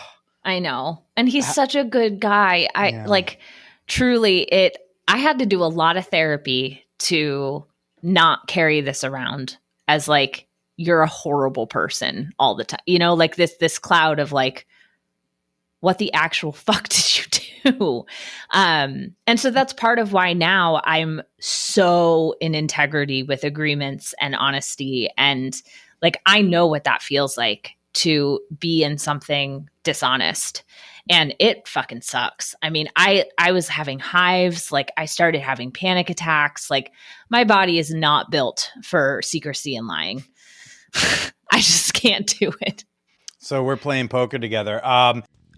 I know. And he's such a good guy. Truly I had to do a lot of therapy to not carry this around as like, you're a horrible person all the time. Like this cloud of like, what the actual fuck did you do? And so that's part of why now I'm so in integrity with agreements and honesty. And like, I know what that feels like to be in something dishonest, and it fucking sucks. I mean, I was having hives. Like, I started having panic attacks. Like, my body is not built for secrecy and lying. I just can't do it. So we're playing poker together.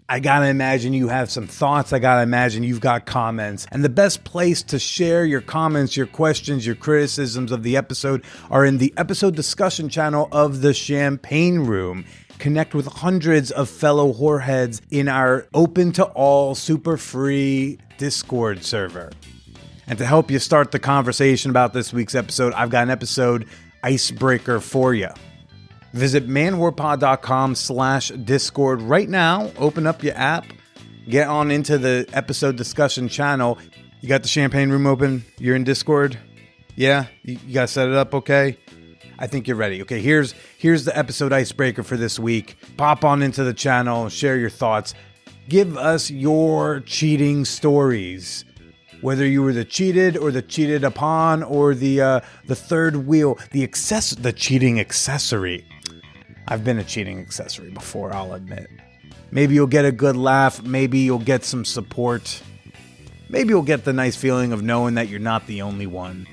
I gotta imagine you have some thoughts. I gotta imagine you've got comments. And the best place to share your comments, your questions, your criticisms of the episode are in the episode discussion channel of the Champagne Room. Connect with hundreds of fellow whoreheads in our open to all, super free Discord server. And to help you start the conversation about this week's episode, I've got an episode icebreaker for you. Visit manwhorepod.com/Discord right now. Open up your app. Get on into the episode discussion channel. You got the Champagne Room open? You're in Discord? Yeah? You got to set it up okay? I think you're ready. Okay, here's the episode icebreaker for this week. Pop on into the channel. Share your thoughts. Give us your cheating stories. Whether you were the cheated or the cheated upon or the third wheel, the cheating accessory. I've been a cheating accessory before, I'll admit. Maybe you'll get a good laugh. Maybe you'll get some support. Maybe you'll get the nice feeling of knowing that you're not the only one.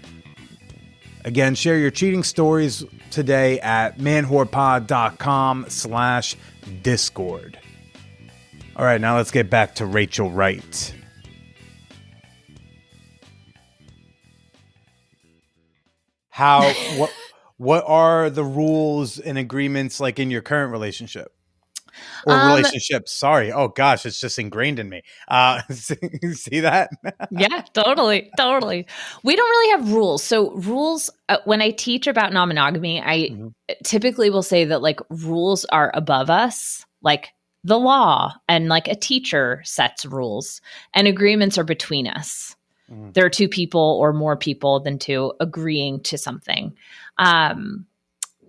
Again, share your cheating stories today at manwhorepod.com/Discord. All right, now let's get back to Rachel Wright. What are the rules and agreements like in your current relationship or relationships? Sorry. Oh gosh, it's just ingrained in me. See that? Yeah, totally. We don't really have rules. So rules, when I teach about non-monogamy, I typically will say that like rules are above us, like the law, and like a teacher sets rules, and agreements are between us. There are two people or more people than two agreeing to something.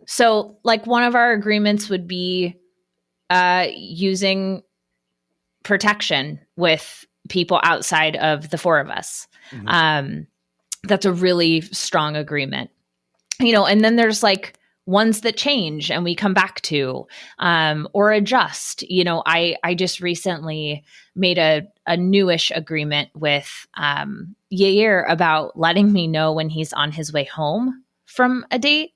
So like one of our agreements would be using protection with people outside of the four of us. That's a really strong agreement, and then there's like ones that change and we come back to, or adjust. I just recently made a newish agreement with Yair about letting me know when he's on his way home from a date.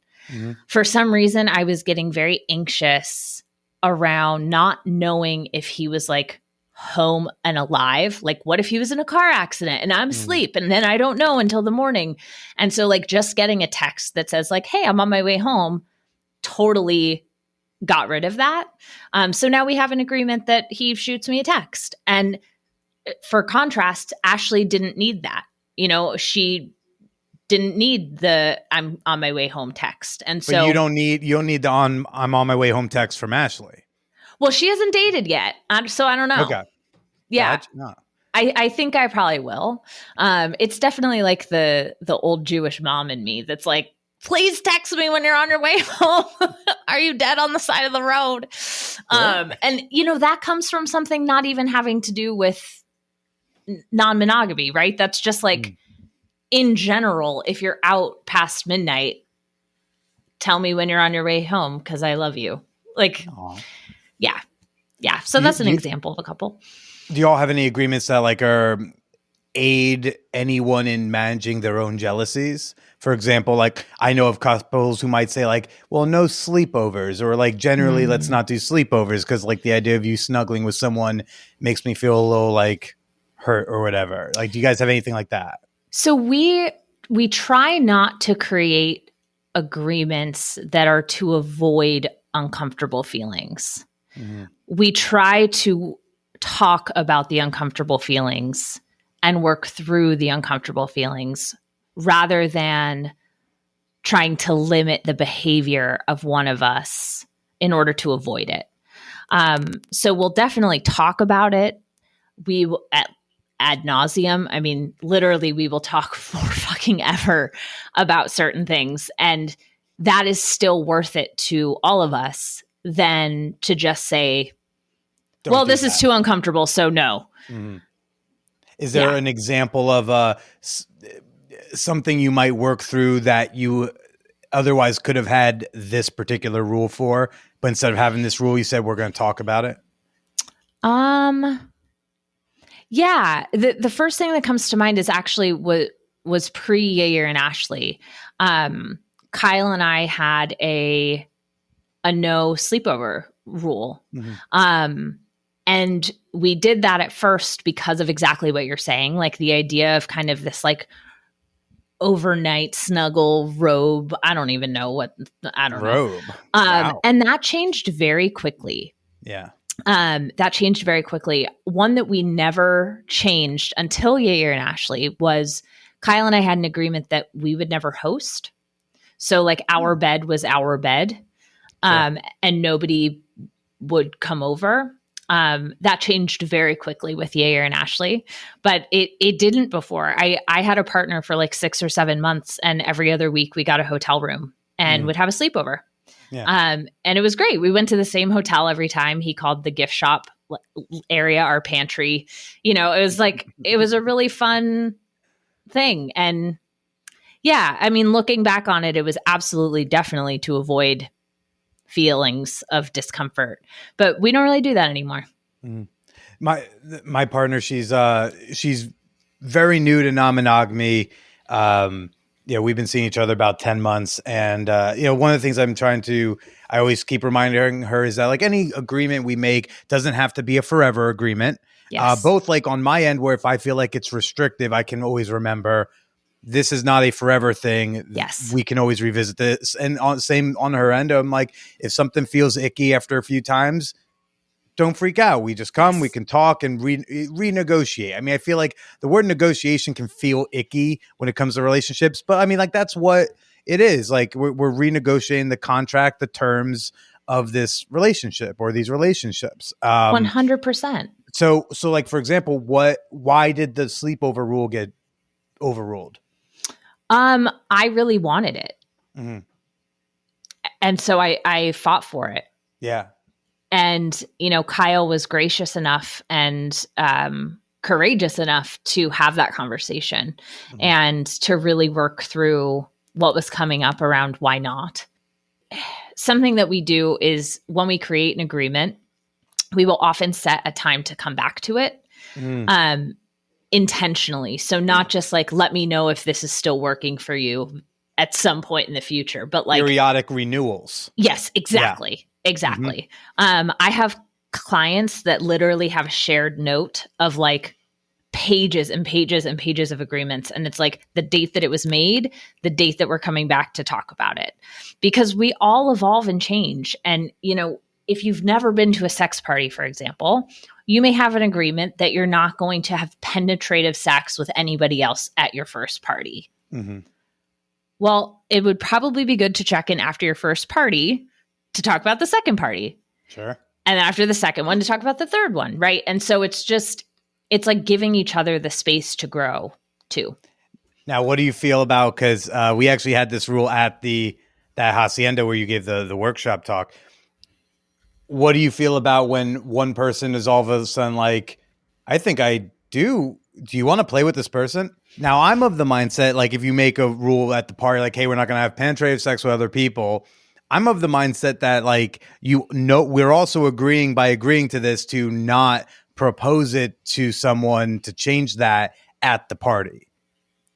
For some reason, I was getting very anxious around not knowing if he was like home and alive. Like, what if he was in a car accident and I'm asleep and then I don't know until the morning? And so like just getting a text that says like, hey, I'm on my way home, totally got rid of that. So now we have an agreement that he shoots me a text. And for contrast, Ashley didn't need that. She didn't need the I'm on my way home text. And so you don't need the I'm on my way home text from Ashley. Well, she hasn't dated yet. So I don't know. Okay. Yeah. Gotcha. No. I think I probably will. It's definitely like the old Jewish mom in me that's like, please text me when you're on your way home. Are you dead on the side of the road? Yeah. And that comes from something not even having to do with non-monogamy, right? That's just like in general, if you're out past midnight, tell me when you're on your way home because I love you. Like, aww. Yeah. So that's an example of a couple. Do you all have any agreements that like aid anyone in managing their own jealousies? For example, like I know of couples who might say like, well, no sleepovers, or like generally let's not do sleepovers because like the idea of you snuggling with someone makes me feel a little like hurt or whatever. Like, do you guys have anything like that? So we try not to create agreements that are to avoid uncomfortable feelings. We try to talk about the uncomfortable feelings and work through the uncomfortable feelings rather than trying to limit the behavior of one of us in order to avoid it. So we'll definitely talk about it. We will ad nauseum. I mean, literally, we will talk for fucking ever about certain things. And that is still worth it to all of us than to just say, Don't do this that. is too uncomfortable. So no. Mhm. Is there an example of something you might work through that you otherwise could have had this particular rule for, but instead of having this rule, you said we're going to talk about it? Yeah. The first thing that comes to mind is actually what was pre Yair and Ashley. Kyle and I had a no sleepover rule. Mm-hmm. And we did that at first because of exactly what you're saying, like the idea of kind of this like overnight snuggle robe. I don't even know what, I don't know. Wow. And that changed very quickly. Yeah. That changed very quickly. One that we never changed until Yair and Ashley was Kyle and I had an agreement that we would never host. So like our bed was our bed, and nobody would come over. That changed very quickly with Yair and Ashley, but it didn't before. I had a partner for like 6 or 7 months, and every other week we got a hotel room and would have a sleepover. Yeah. And it was great. We went to the same hotel every time. He called the gift shop area our pantry. You know, it was like, it was a really fun thing. And yeah, I mean, looking back on it, it was absolutely definitely to avoid feelings of discomfort, but we don't really do that anymore. My partner, she's very new to non-monogamy. We've been seeing each other about 10 months. And, one of the things I always keep reminding her is that like any agreement we make doesn't have to be a forever agreement. Yes. Both like on my end, where if I feel like it's restrictive, I can always remember this is not a forever thing. Yes. We can always revisit this. And same on her end, I'm like, if something feels icky after a few times, don't freak out. We just come, we can talk and renegotiate. I mean, I feel like the word negotiation can feel icky when it comes to relationships, but I mean, like, that's what it is. Like we're renegotiating the contract, the terms of this relationship or these relationships. 100%. So like, for example, why did the sleepover rule get overruled? I really wanted it. Mm-hmm. And so I fought for it. Yeah. And, Kyle was gracious enough and courageous enough to have that conversation and to really work through what was coming up around why not. Something that we do is when we create an agreement, we will often set a time to come back to it intentionally. So not just like, let me know if this is still working for you at some point in the future, but like periodic renewals. Yes, exactly. Yeah. Exactly. I have clients that literally have a shared note of like pages and pages and pages of agreements. And it's like the date that it was made, the date that we're coming back to talk about it, because we all evolve and change. And, if you've never been to a sex party, for example, you may have an agreement that you're not going to have penetrative sex with anybody else at your first party. Mm-hmm. Well, it would probably be good to check in after your first party to talk about the second party. Sure. And after the second one to talk about the third one. Right. And so it's like giving each other the space to grow too. Now, what do you feel about, because we actually had this rule at that hacienda where you gave the workshop talk. What do you feel about when one person is all of a sudden like, I think I do. Do you want to play with this person? Now, I'm of the mindset, like if you make a rule at the party, like, hey, we're not going to have penetrative sex with other people. I'm of the mindset that like, we're also agreeing to this to not propose it to someone to change that at the party.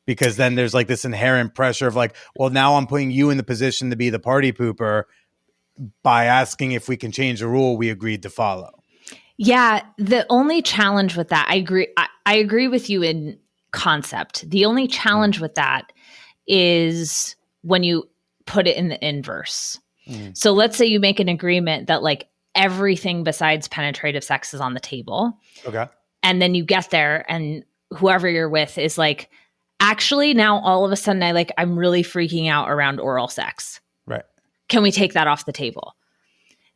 Because then there's like this inherent pressure of like, well, now I'm putting you in the position to be the party pooper by asking if we can change the rule we agreed to follow. Yeah. The only challenge with that, I agree with you in concept. The only challenge with that is when you put it in the inverse. So let's say you make an agreement that like everything besides penetrative sex is on the table. Okay. And then you get there and whoever you're with is like, actually now all of a sudden I'm really freaking out around oral sex. Right. Can we take that off the table?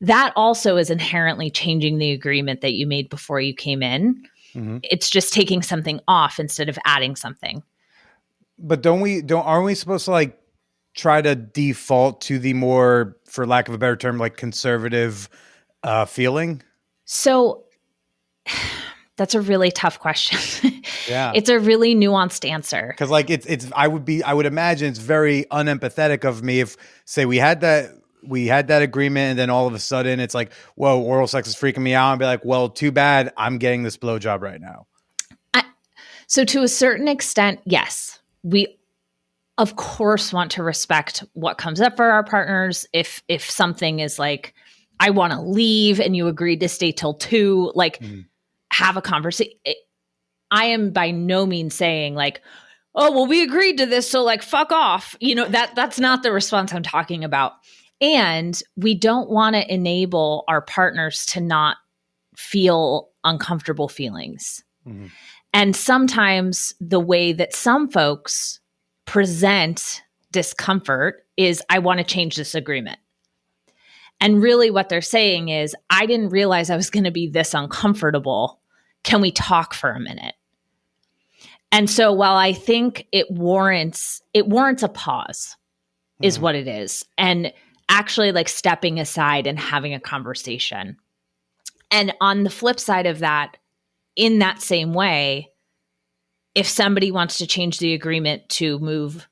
that also is inherently changing the agreement that you made before you came in. Mm-hmm. It's just taking something off instead of adding something. But aren't we supposed to like try to default to the more, for lack of a better term, like conservative feeling? So that's a really tough question. Yeah. It's a really nuanced answer. Because like I would imagine it's very unempathetic of me if, say, we had that agreement and then all of a sudden it's like, whoa, oral sex is freaking me out, and be like, well, too bad, I'm getting this blowjob right now. So to a certain extent, yes, we of course want to respect what comes up for our partners. If something is like, I want to leave and you agreed to stay till 2, like have a conversation. I am by no means saying like, oh, well, we agreed to this, so like fuck off. That's not the response I'm talking about. And we don't want to enable our partners to not feel uncomfortable feelings. Mm-hmm. And sometimes the way that some folks present discomfort is, I want to change this agreement. And really what they're saying is, I didn't realize I was going to be this uncomfortable. Can we talk for a minute? And so while I think it warrants a pause, is what it is. And actually like stepping aside and having a conversation. And on the flip side of that, in that same way, if somebody wants to change the agreement to move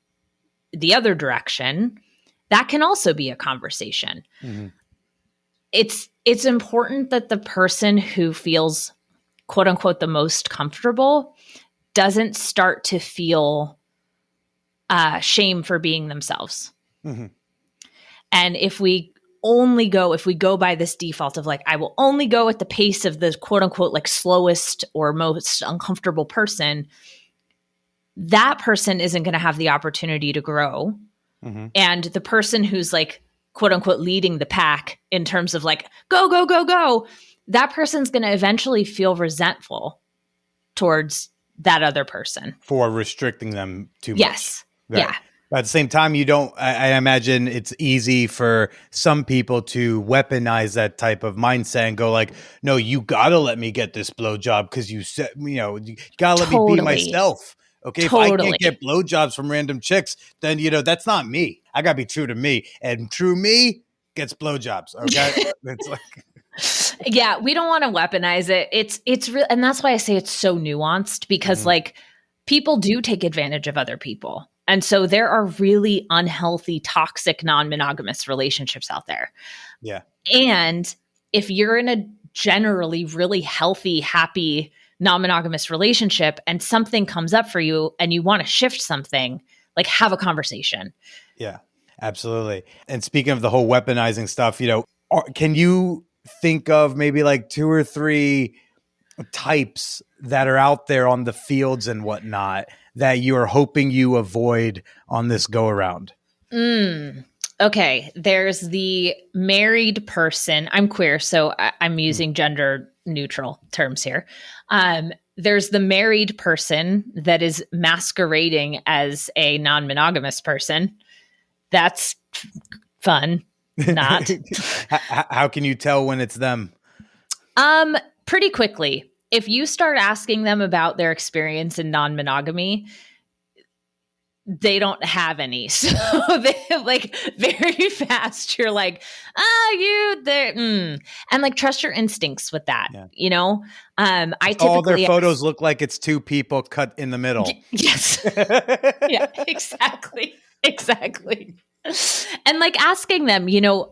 the other direction, that can also be a conversation. Mm-hmm. It's important that the person who feels, quote unquote, the most comfortable doesn't start to feel shame for being themselves. Mm-hmm. And if we go by this default of like, I will only go at the pace of the quote unquote, like slowest or most uncomfortable person, that person isn't going to have the opportunity to grow. Mm-hmm. And the person who's like, quote unquote, leading the pack in terms of like, go, go, go, go, that person's going to eventually feel resentful towards that other person. For restricting them too much. Yes. Right. Yeah. But at the same time, I imagine it's easy for some people to weaponize that type of mindset and go like, no, you gotta let me get this blowjob because you said, you gotta let me be myself. Okay. Totally. If I can't get blowjobs from random chicks, then, that's not me. I gotta be true to me, and true me gets blowjobs. Okay. It's like, yeah, we don't want to weaponize it. It's real. And that's why I say it's so nuanced, because like people do take advantage of other people. And so there are really unhealthy, toxic, non-monogamous relationships out there. Yeah. And if you're in a generally really healthy, happy, non-monogamous relationship and something comes up for you and you want to shift something, like have a conversation. Yeah, absolutely. And speaking of the whole weaponizing stuff, can you think of maybe like 2 or 3 types that are out there on the fields and whatnot that you are hoping you avoid on this go around? Okay. There's the married person. I'm queer, so I'm using gender neutral terms here. There's the married person that is masquerading as a non-monogamous person. That's fun. Not. How can you tell when it's them? Pretty quickly. If you start asking them about their experience in non-monogamy, they don't have any. So they like very fast. You're like, and like trust your instincts with that. Yeah. I typically all their photos look like it's 2 people cut in the middle. Yes. Yeah, exactly. Exactly. And like asking them, do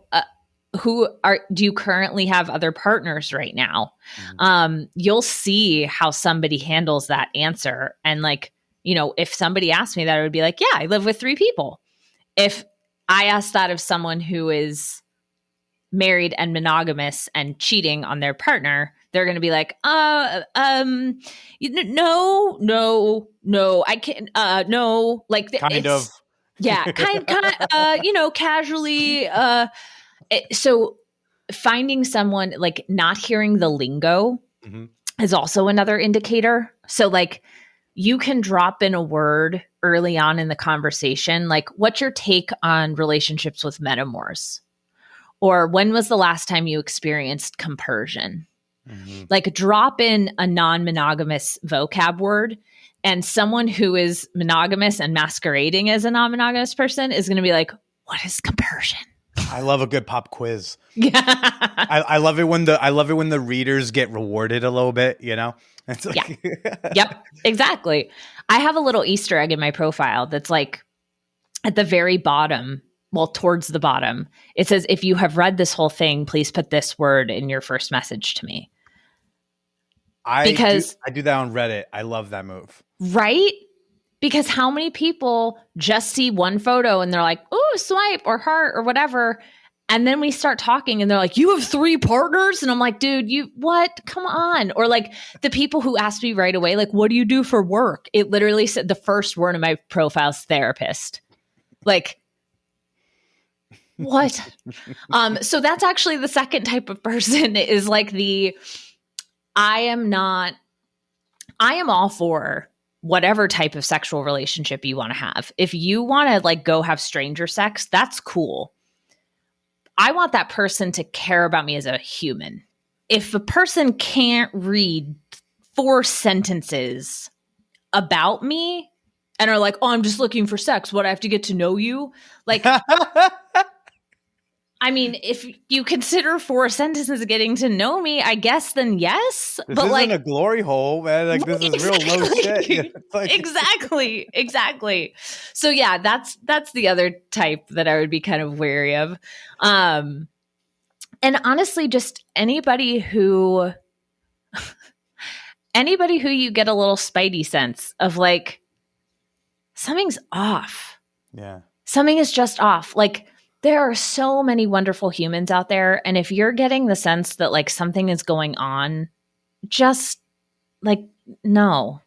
you currently have other partners right now? Mm-hmm. You'll see how somebody handles that answer. And like, if somebody asked me that, I would be like, yeah, I live with 3 people. If I asked that of someone who is married and monogamous and cheating on their partner, they're going to be like, no, I can't, no, like kind of. Yeah, kind casually. So finding someone like not hearing the lingo is also another indicator. So like you can drop in a word early on in the conversation, like what's your take on relationships with metamors? Or when was the last time you experienced compersion? Mhm. Like drop in a non-monogamous vocab word, and someone who is monogamous and masquerading as a non-monogamous person is going to be like, what is compersion? I love a good pop quiz. Yeah. I love it when the readers get rewarded a little bit, you know? It's like, Yep, exactly. I have a little Easter egg in my profile that's like at the very bottom, well, towards the bottom. It says, if you have read this whole thing, please put this word in your first message to me. I Because do that on Reddit. I love that move. right? Because how many people just see one photo and they're like, oh, swipe or heart or whatever. And then we start talking and they're like, you have 3 partners? And I'm like, dude, you what? Come on. Or like the people who asked me right away, like, what do you do for work? It literally said the first word in my profile is therapist. Like, what? So that's actually the second type of person is like I am all for whatever type of sexual relationship you want to have. If you want to like go have stranger sex, that's cool. I want that person to care about me as a human. If a person can't read 4 sentences about me and are like, oh, I'm just looking for sex, what, I have to get to know you? Like, I mean, if you consider 4 sentences getting to know me, I guess then yes. This but isn't like a glory hole, man. Like this is real low shit. It's like, exactly. So yeah, that's the other type that I would be kind of wary of. And honestly, just anybody who you get a little spidey sense of like something's off. yeah. Something is just off. Like there are so many wonderful humans out there. And if you're getting the sense that like something is going on, just like, no,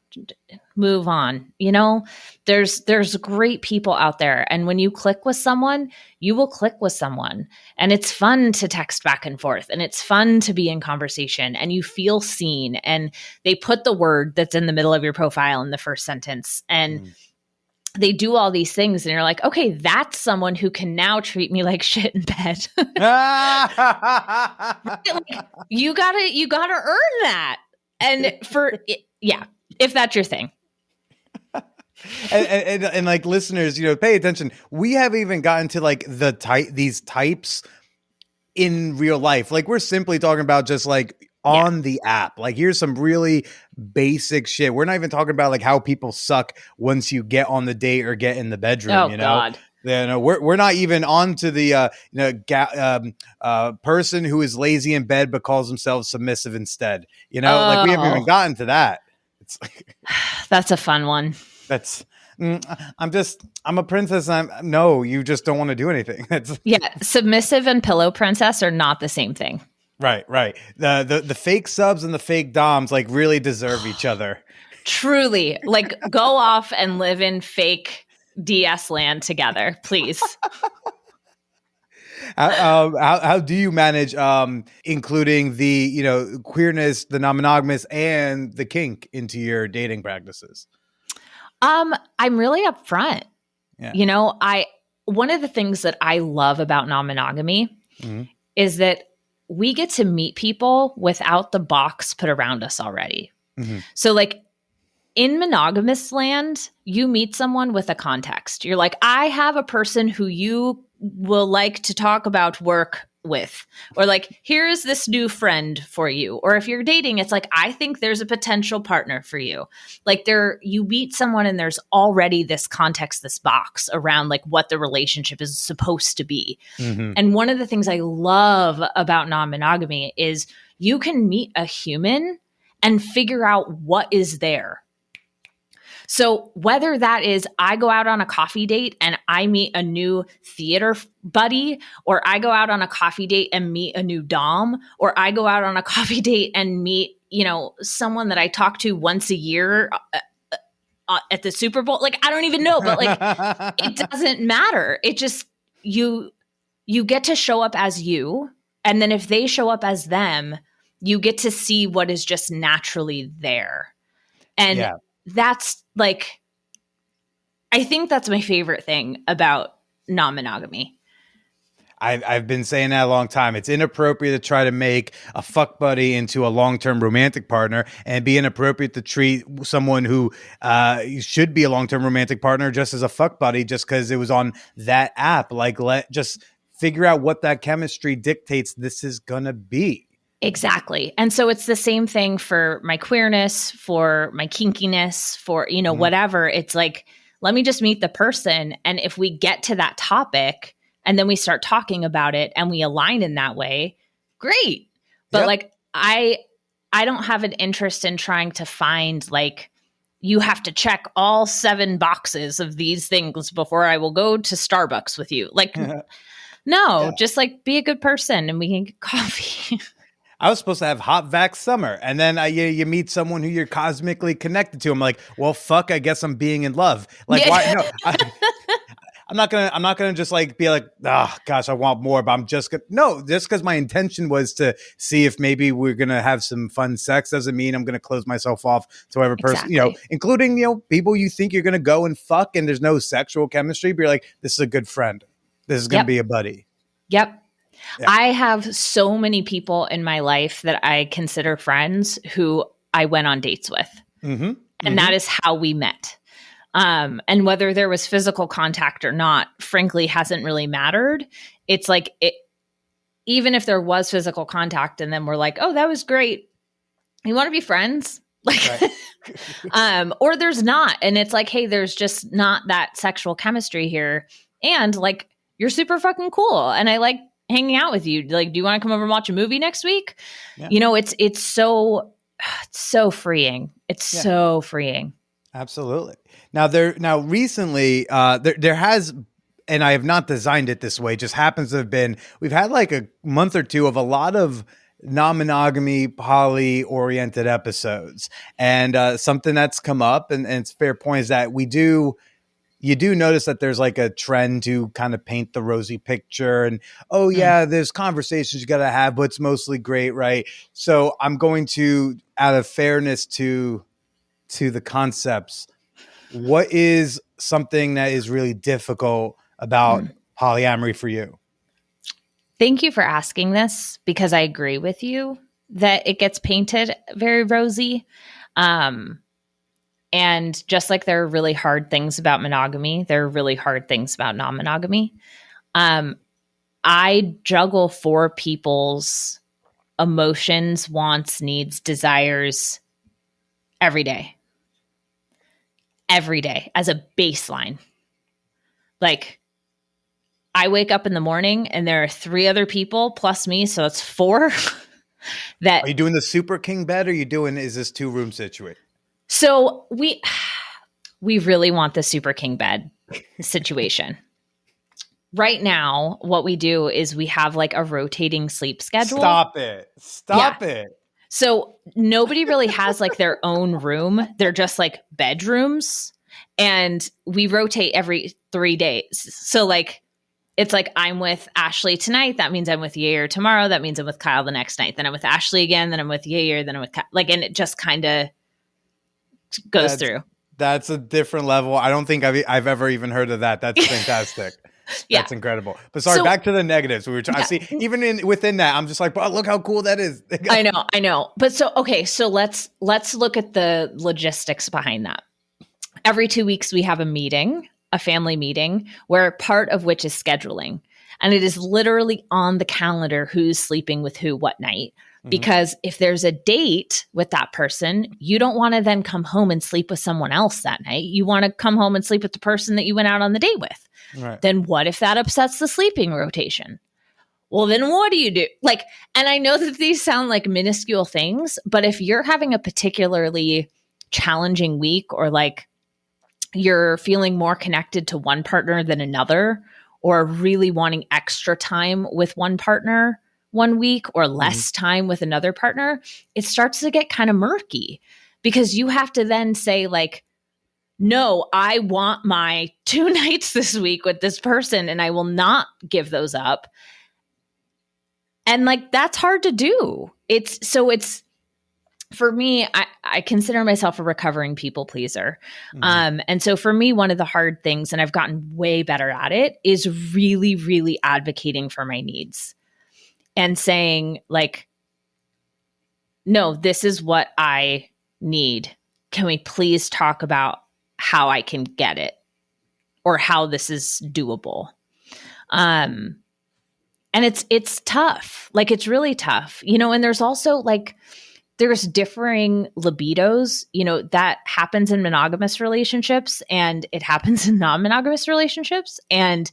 move on. You know, there's great people out there. And when you click with someone, you will click with someone. And it's fun to text back and forth. And it's fun to be in conversation and you feel seen. And they put the word that's in the middle of your profile in the first sentence. And they do all these things and you're like, okay, that's someone who can now treat me like shit in bed. Like, you gotta earn that. And if that's your thing. and like listeners, you know, pay attention. We haven't even gotten to like these types in real life. Like we're simply talking about just like on the app. Like here's some really basic shit. We're not even talking about like how people suck once you get on the date or get in the bedroom. Oh, you know, God. then we're not even on to the person who is lazy in bed but calls themselves submissive instead. You know, like we haven't even gotten to that. It's like that's a fun one. That's I'm a princess. No, you just don't want to do anything. Submissive and pillow princess are not the same thing. Right. The fake subs and the fake doms like really deserve each other. Truly, like go off and live in fake DS land together, please. How do you manage including the, you know, queerness, the non-monogamous, and the kink into your dating practices? I'm really upfront. Yeah. You know, one of the things that I love about non-monogamy is that we get to meet people without the box put around us already. So like in monogamous land, you meet someone with a context. You're like, I have a person who you will like to talk about work with, or like, here's this new friend for you. Or if you're dating, it's like, I think there's a potential partner for you. Like you meet someone and there's already this context, this box around like what the relationship is supposed to be. And one of the things I love about non-monogamy is you can meet a human and figure out what is there. So whether that is I go out on a coffee date and I meet a new theater buddy, or I go out on a coffee date and meet a new dom, or I go out on a coffee date and meet, you know, someone that I talk to once a year at the Super Bowl. Like, I don't even know, but like, it doesn't matter. It just, you get to show up as you. And then if they show up as them, you get to see what is just naturally there. And that's like, I think that's my favorite thing about non-monogamy. I've been saying that a long time. It's inappropriate to try to make a fuck buddy into a long-term romantic partner, and be inappropriate to treat someone who should be a long-term romantic partner just as a fuck buddy just because it was on that app. Like, just figure out what that chemistry dictates this is gonna be. Exactly. And so it's the same thing for my queerness, for my kinkiness, for, whatever. It's like, let me just meet the person. And if we get to that topic and then we start talking about it and we align in that way, great. But like, I don't have an interest in trying to find like, you have to check all 7 boxes of these things before I will go to Starbucks with you. Like, no, just like be a good person and we can get coffee. I was supposed to have hot vax summer, and then you meet someone who you're cosmically connected to. I'm like, well, fuck, I guess I'm being in love. Like, why? No, I'm not gonna just like be like, oh gosh, I want more, but I'm just no, just because my intention was to see if maybe we're gonna have some fun sex doesn't mean I'm gonna close myself off to every person, including people you think you're gonna go and fuck, and there's no sexual chemistry, but you're like, this is a good friend, this is gonna be a buddy. Yep. Yeah. I have so many people in my life that I consider friends who I went on dates with. And that is how we met. And whether there was physical contact or not, frankly, hasn't really mattered. It's like, even if there was physical contact and then we're like, oh, that was great. You want to be friends? Like, right. Or there's not. And it's like, hey, there's just not that sexual chemistry here. And like, you're super fucking cool. And I like hanging out with you. Like, do you want to come over and watch a movie next week? Yeah. It's so freeing. It's so freeing. Absolutely. Now recently, there has, and I have not designed it this way, just happens to have been, we've had like a month or two of a lot of non-monogamy, poly-oriented episodes. And something that's come up, and it's a fair point, is that you do notice that there's like a trend to kind of paint the rosy picture and, there's conversations you got to have, but it's mostly great. Right. So I'm going to, out of fairness to the concepts, what is something that is really difficult about polyamory for you? Thank you for asking this, because I agree with you that it gets painted very rosy. And just like there are really hard things about monogamy, there are really hard things about non-monogamy. I juggle 4 people's emotions, wants, needs, desires every day as a baseline. Like, I wake up in the morning and there are 3 other people plus me, so it's 4. That are you doing the super king bed, or is this 2-room situation? So we really want the super king bed situation. Right now, what we do is we have like a rotating sleep schedule. Stop it. So nobody really has like their own room. They're just like bedrooms, and we rotate every 3 days. So like, it's like I'm with Ashley tonight. That means I'm with Yair tomorrow. That means I'm with Kyle the next night. Then I'm with Ashley again. Then I'm with Yair. Then I'm with Kyle. Like, and it just kind of goes through. That's a different level. I don't think I've ever even heard of that. That's fantastic. That's incredible. But sorry, back to the negatives. We were trying to see, even within that, I'm just like, oh, look how cool that is. I know. But so let's look at the logistics behind that. Every 2 weeks, we have a family meeting, where part of which is scheduling. And it is literally on the calendar who's sleeping with who what night. Because if there's a date with that person, you don't want to then come home and sleep with someone else that night. You want to come home and sleep with the person that you went out on the date with. Right. Then what if that upsets the sleeping rotation? Well, then what do you do? Like, and I know that these sound like minuscule things, but if you're having a particularly challenging week, or like you're feeling more connected to one partner than another, or really wanting extra time with one partner one week or less time with another partner, it starts to get kind of murky, because you have to then say like, no, I want my 2 nights this week with this person and I will not give those up. And like, that's hard to do. It's for me, I consider myself a recovering people pleaser. Mhm. And so for me, one of the hard things, and I've gotten way better at it, is really, really advocating for my needs and saying, like, no, this is what I need. Can we please talk about how I can get it or how this is doable? And it's tough. Like, it's really tough, and there's also like, there's differing libidos, that happens in monogamous relationships and it happens in non-monogamous relationships. And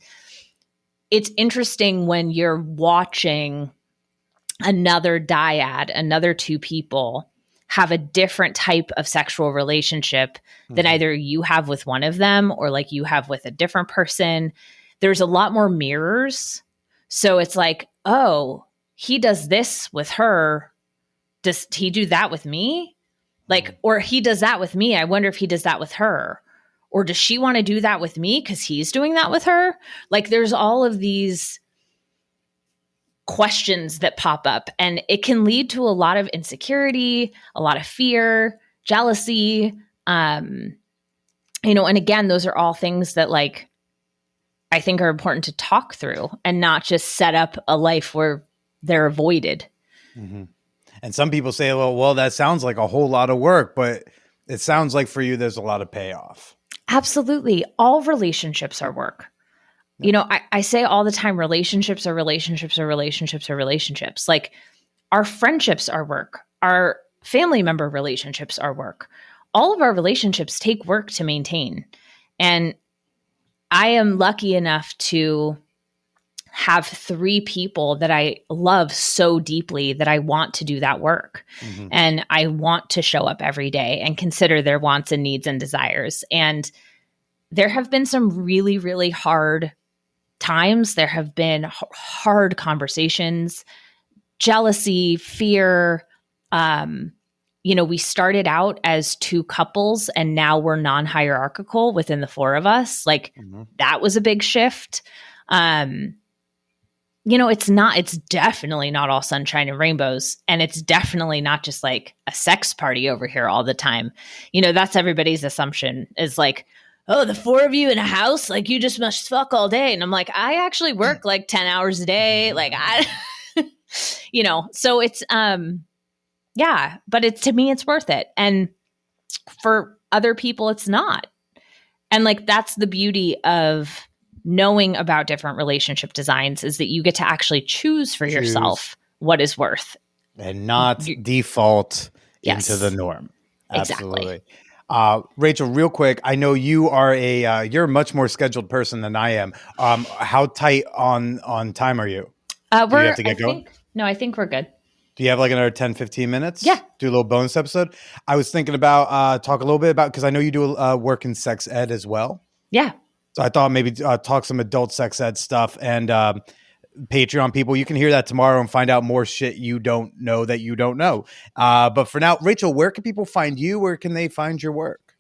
it's interesting when you're watching another dyad, another two people have a different type of sexual relationship than either you have with one of them or like you have with a different person. There's a lot more mirrors. So it's like, oh, he does this with her. Does he do that with me? Like, or he does that with me. I wonder if he does that with her. Or does she want to do that with me because he's doing that with her? Like, there's all of these questions that pop up, and it can lead to a lot of insecurity, a lot of fear, jealousy. And again, those are all things that, like, I think are important to talk through and not just set up a life where they're avoided. Mm-hmm. And some people say, well, that sounds like a whole lot of work, but it sounds like for you, there's a lot of payoff. Absolutely. All relationships are work. I say all the time, relationships are relationships are relationships are relationships. Like, our friendships are work. Our family member relationships are work. All of our relationships take work to maintain. And I am lucky enough to have 3 people that I love so deeply that I want to do that work. Mm-hmm. And I want to show up every day and consider their wants and needs and desires. And there have been some really, really hard times. There have been hard conversations, jealousy, fear. We started out as 2 couples and now we're non-hierarchical within the 4 of us. Like, that was a big shift. It's definitely not all sunshine and rainbows. And it's definitely not just like a sex party over here all the time. That's everybody's assumption, is like, oh, the 4 of you in a house, like, you just must fuck all day. And I'm like, I actually work like 10 hours a day. Like, so it's, but to me, it's worth it. And for other people, it's not. And like, that's the beauty of knowing about different relationship designs, is that you get to actually choose for yourself what is worth. And not default Yes. into the norm. Absolutely. Exactly. Rachel, real quick, I know you are you're a much more scheduled person than I am. How tight on time are you? Do you have to get going? I think we're good. Do you have like another 10, 15 minutes? Yeah. Do a little bonus episode. I was thinking about talk a little bit about, because I know you do work in sex ed as well. Yeah. So I thought maybe talk some adult sex ed stuff, and Patreon people, you can hear that tomorrow and find out more shit you don't know that you don't know. But for now, Rachel, where can people find you? Where can they find your work?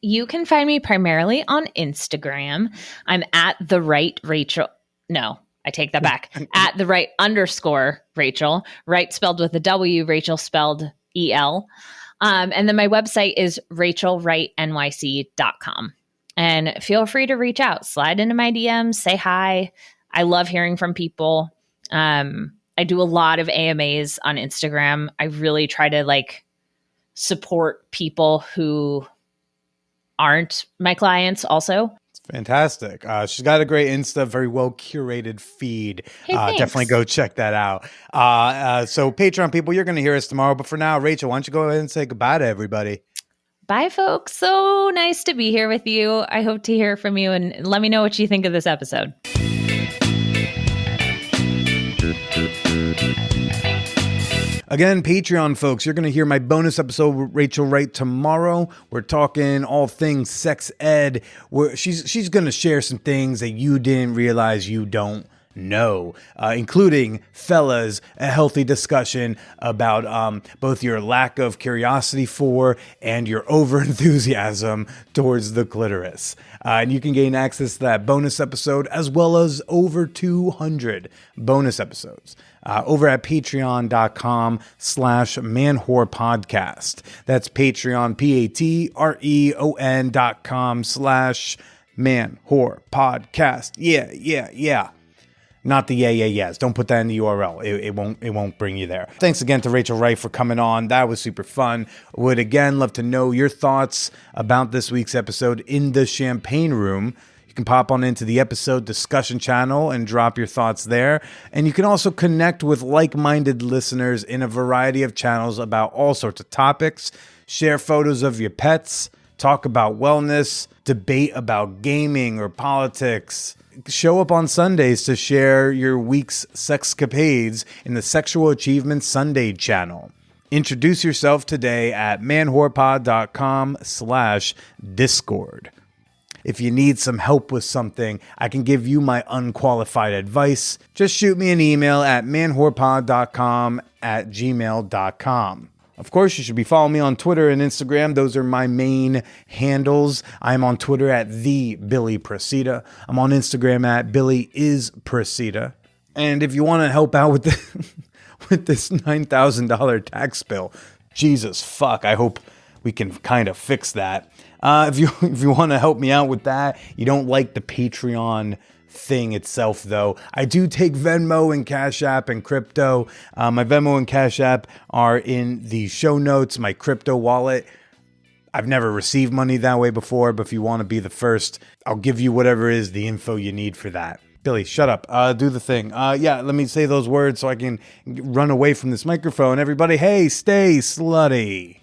You can find me primarily on Instagram. I'm at the Wright Rachel. No, I take that back. At the Wright _ Rachel. Wright spelled with a W, Rachel spelled EL. And then my website is rachelwrightnyc.com. And feel free to reach out, slide into my DMs, say hi. I love hearing from people. I do a lot of AMAs on Instagram. I really try to like support people who aren't my clients also. Fantastic. She's got a great Insta, very well curated feed. Hey, definitely go check that out. So Patreon people, you're going to hear us tomorrow. But for now, Rachel, why don't you go ahead and say goodbye to everybody? Bye, folks. So nice to be here with you. I hope to hear from you, and let me know what you think of this episode. Again, Patreon folks, you're going to hear my bonus episode with Rachel Wright tomorrow. We're talking all things sex ed. She's going to share some things that you didn't realize you don't No, including, fellas, a healthy discussion about both your lack of curiosity for and your overenthusiasm towards the clitoris. And you can gain access to that bonus episode as well as over 200 bonus episodes over at patreon.com/manwhorepodcast. That's Patreon, patreon.com/manwhorepodcast. Yeah. Not the yes. Don't put that in the URL. It won't bring you there. Thanks again to Rachel Wright for coming on. That was super fun. Would again love to know your thoughts about this week's episode in the Champagne Room. You can pop on into the episode discussion channel and drop your thoughts there. And you can also connect with like-minded listeners in a variety of channels about all sorts of topics. Share photos of your pets, talk about wellness, debate about gaming or politics. Show up on Sundays to share your week's sexcapades in the Sexual Achievement Sunday channel. Introduce yourself today at manwhorepod.com/discord. If you need some help with something, I can give you my unqualified advice. Just shoot me an email at manwhorepod.com@gmail.com. Of course, you should be following me on Twitter and Instagram. Those are my main handles. I'm on Twitter at @TheBillyPresida. I'm on Instagram at BillyIsPresida. And if you want to help out with with this $9,000 tax bill, Jesus fuck, I hope we can kind of fix that. If you want to help me out with that, you don't like the Patreon thing itself, though, I do take Venmo and Cash App and crypto. My Venmo and Cash App are in the show notes. My crypto wallet, I've never received money that way before, but if you want to be the first, I'll give you whatever is the info you need for that. Billy, shut up. Do the thing. Yeah, let me say those words so I can run away from this microphone. Everybody, hey, stay slutty.